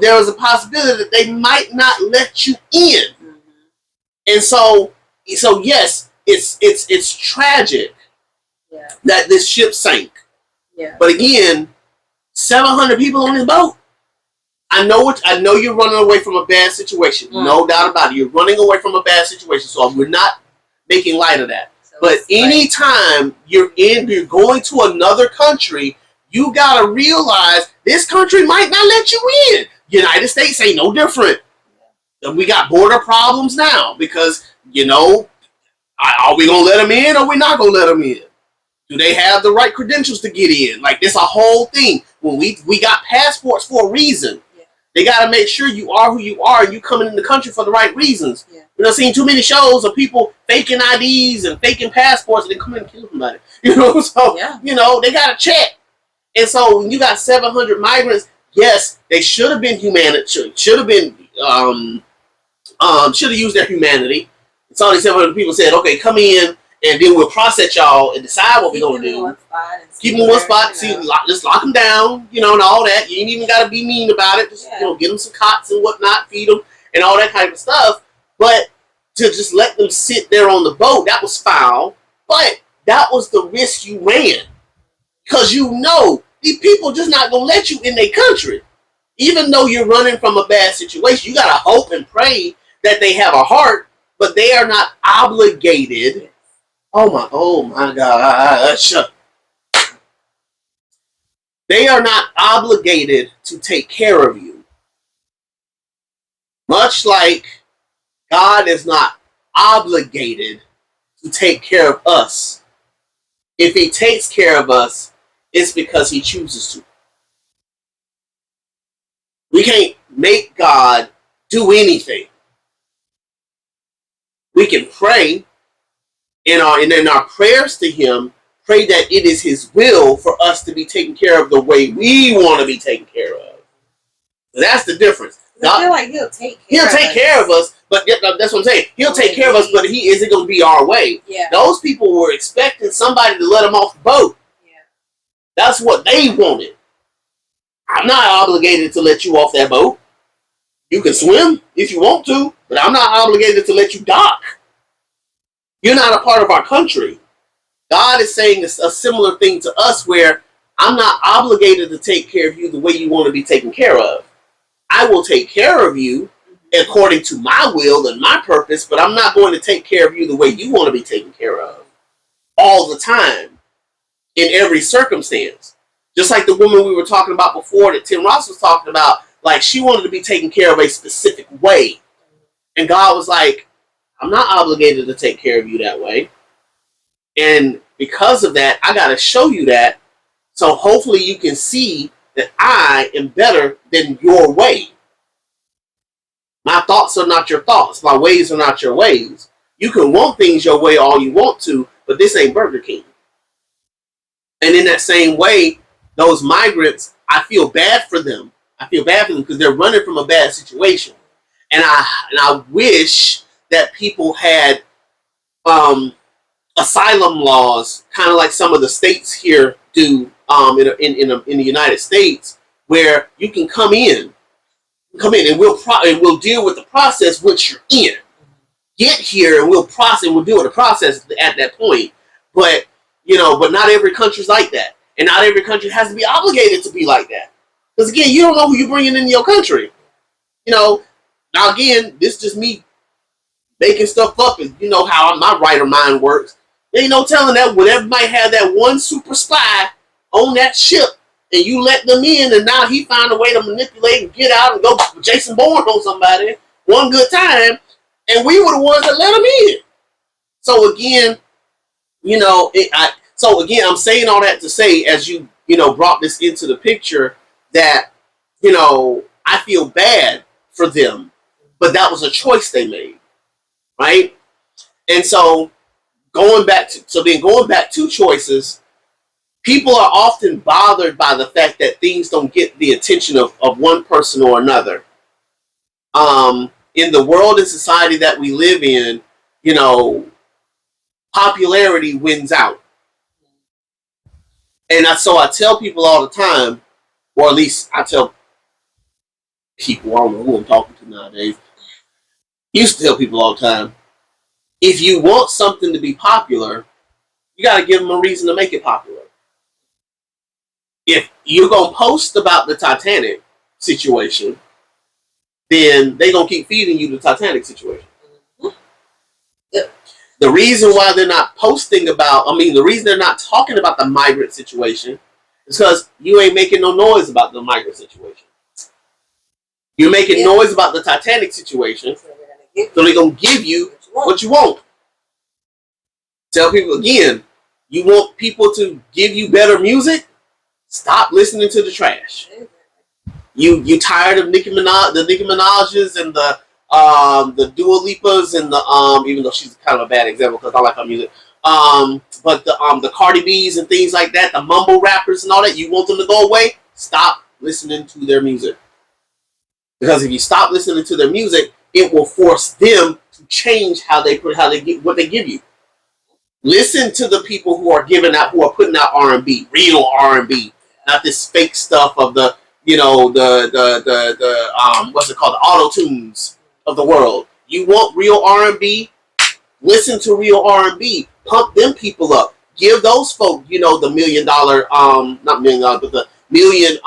there was a possibility that they might not let you in. Mm-hmm. And so yes, it's tragic that this ship sank. Yeah. But again, 700 people on this boat. I know you're running away from a bad situation. Mm. No doubt about it. You're running away from a bad situation. So we're not making light of that. But anytime you're going to another country, you gotta realize this country might not let you in. United States ain't no different. We got border problems now because, are we gonna let them in or we not gonna let them in? Do they have the right credentials to get in? Like, this a whole thing. When we got passports for a reason. Yeah. They gotta make sure you are who you are and you coming in the country for the right reasons. Yeah. Seen too many shows of people faking IDs and faking passports and they come in and kill somebody. So they gotta check. And so when you got 700 migrants, yes, they should have been should have used their humanity. And so these 700 people said, okay, come in and then we'll process y'all and decide what we're going to do. Keep them in one spot, just lock them down, and all that. You ain't even got to be mean about it. Just, get them some cots and whatnot, feed them and all that kind of stuff. But to just let them sit there on the boat, that was foul. But that was the risk you ran. Because these people just not going to let you in their country. Even though you're running from a bad situation, you got to hope and pray that they have a heart, but they are not obligated. Oh my gosh. They are not obligated to take care of you. Much like God is not obligated to take care of us. If he takes care of us, it's because he chooses to. We can't make God do anything. We can pray in our prayers to him, pray that it is his will for us to be taken care of the way we want to be taken care of. That's the difference. I feel like he'll take care of us, but that's what I'm saying. He'll take care of us, but he isn't going to be our way. Yeah. Those people were expecting somebody to let them off the boat. Yeah. That's what they wanted. I'm not obligated to let you off that boat. You can swim if you want to, but I'm not obligated to let you dock. You're not a part of our country. God is saying a similar thing to us where I'm not obligated to take care of you the way you want to be taken care of. I will take care of you according to my will and my purpose, but I'm not going to take care of you the way you want to be taken care of all the time in every circumstance. Just like the woman we were talking about before that Tim Ross was talking about, like she wanted to be taken care of a specific way. And God was like, I'm not obligated to take care of you that way. And because of that, I got to show you that. So hopefully you can see that I am better than your way. My thoughts are not your thoughts. My ways are not your ways. You can want things your way all you want to, but this ain't Burger King. And in that same way, those migrants, I feel bad for them. I feel bad for them because they're running from a bad situation. And I wish that people had asylum laws, kind of like some of the states here do in the United States, where you can come in, and we'll deal with the process once you're in. Get here and we'll deal with the process at that point. But but not every country's like that, and not every country has to be obligated to be like that. Because again, you don't know who you're bringing into your country. Now again, this is just me making stuff up, and how my writer mind works. There ain't no telling that whenever might have that one super spy on that ship, and you let them in, and now he found a way to manipulate and get out and go Jason Bourne on somebody one good time, and we were the ones that let him in. So again, I'm saying all that to say, as you brought this into the picture, that I feel bad for them, but that was a choice they made, right? And so going back to choices, people are often bothered by the fact that things don't get the attention of one person or another. In the world and society that we live in, popularity wins out. And so I tell people all the time, or at least I tell people, I don't know who I'm talking to nowadays, used to tell people all the time, if you want something to be popular, you got to give them a reason to make it popular. If you're going to post about the Titanic situation, then they're going to keep feeding you the Titanic situation. The reason why they're not the reason they're not talking about the migrant situation is because you ain't making no noise about the migrant situation. You're making noise about the Titanic situation, so they're going to give you what you want. Tell people again, you want people to give you better music? Stop listening to the trash. You tired of Nicki Minaj's and the Dua Lipas and the even though she's kind of a bad example because I like her music. But the Cardi B's and things like that, the mumble rappers and all that, you want them to go away? Stop listening to their music. Because if you stop listening to their music, it will force them to change how they get what they give you. Listen to the people who are putting out R&B, real R&B, not this fake stuff of the what's it called, the auto tunes of the world. You want real R&B? Listen to real R&B. Pump them people up. Give those folk, the $1 million, not $1 million, but the million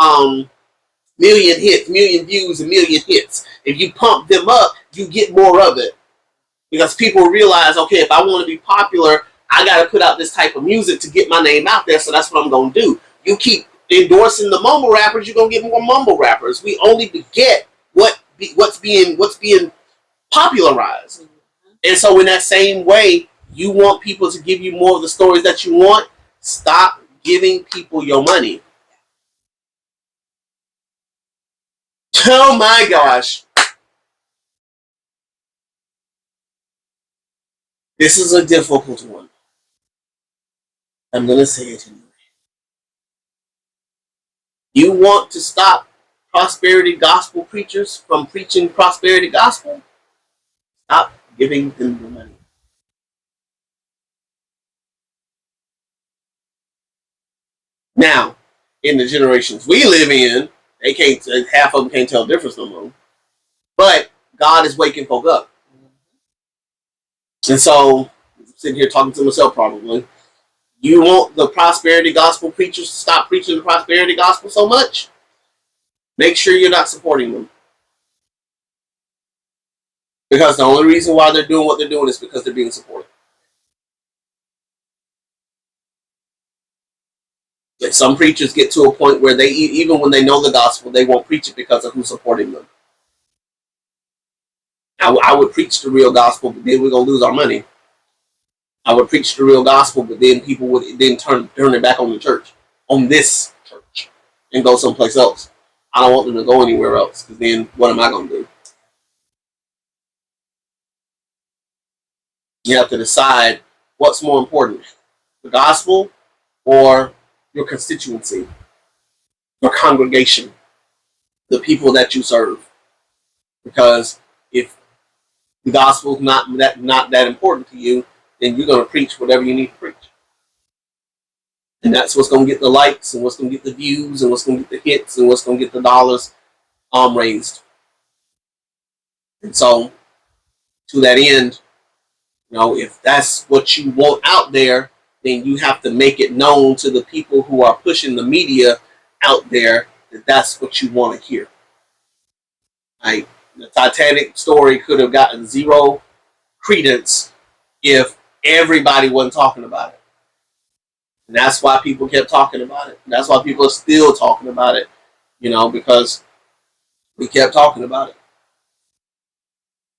hits, million views, and million hits. If you pump them up, you get more of it. Because people realize, okay, if I want to be popular, I got to put out this type of music to get my name out there, so that's what I'm going to do. You keep endorsing the mumble rappers, you're going to get more mumble rappers. We only beget what's being popularized. And so in that same way, you want people to give you more of the stories that you want. Stop giving people your money. Oh my gosh. This is a difficult one. I'm going to say it anyway. You want to stop prosperity gospel preachers from preaching prosperity gospel? Stop giving them the money. Now, in the generations we live in, half of them can't tell the difference no more. But God is waking folk up. And so, I'm sitting here talking to myself probably. You want the prosperity gospel preachers to stop preaching the prosperity gospel so much? Make sure you're not supporting them. Because the only reason why they're doing what they're doing is because they're being supported. And some preachers get to a point where they, even when they know the gospel, they won't preach it because of who's supporting them. I would preach the real gospel, but then we're going to lose our money. I would preach the real gospel, but then people would then turn it back on the church, on this church, and go someplace else. I don't want them to go anywhere else, because then what am I going to do? You have to decide what's more important, the gospel or your constituency, your congregation, the people that you serve. Because if the gospel is not that important to you, then you're going to preach whatever you need to preach. And that's what's going to get the likes, and what's going to get the views, and what's going to get the hits, and what's going to get the dollars raised. And so, to that end, if that's what you want out there, then you have to make it known to the people who are pushing the media out there that that's what you want to hear. Like, the Titanic story could have gotten zero credence if everybody wasn't talking about it. And that's why people kept talking about it. And that's why people are still talking about it, because we kept talking about it.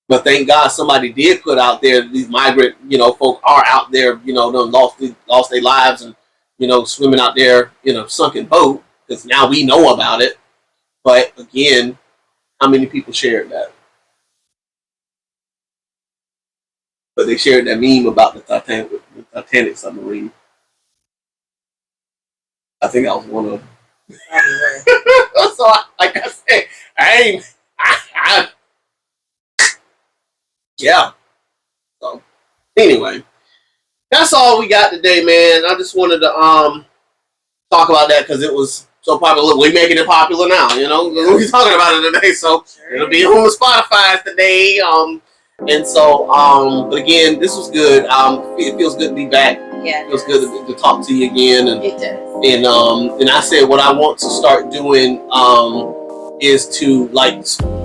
But thank God somebody did put out there, these migrant, folk are out there, done lost their lives and, swimming out there in a sunken boat, because now we know about it. But again, how many people shared that? But they shared that meme about the Titanic submarine. I think I was one of them. So, like I said, yeah. So, anyway, that's all we got today, man. I just wanted to talk about that because it was so popular. Look, we're making it popular now, We're talking about it today, so it'll be on the Spotify today. And so, but again, this was good. It feels good to be back. Yeah, it feels good to talk to you again. And it does. And I said what I want to start doing is to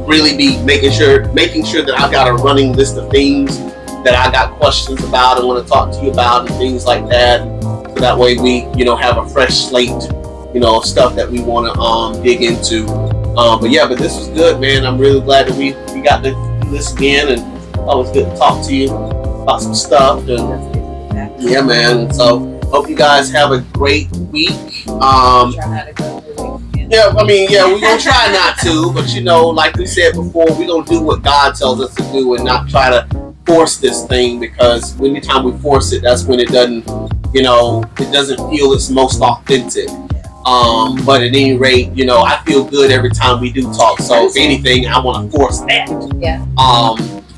really be making sure that I've got a running list of things that I got questions about and want to talk to you about and things like that. So that way we, have a fresh slate, of stuff that we want to dig into. But this was good, man. I'm really glad that we got to do this again, and always good to talk to you about some stuff. And yeah, man. So hope you guys have a great week. Yeah, we're gonna try not to, but like we said before, we're gonna do what God tells us to do and not try to force this thing, because anytime we force it, that's when it doesn't feel its most authentic. But at any rate, I feel good every time we do talk. So if anything, I want to force that. Yeah.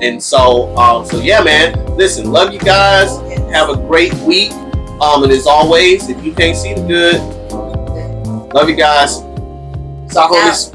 And so yeah, man. Listen, love you guys. Have a great week. And as always, if you can't see the good, love you guys. Stop on this.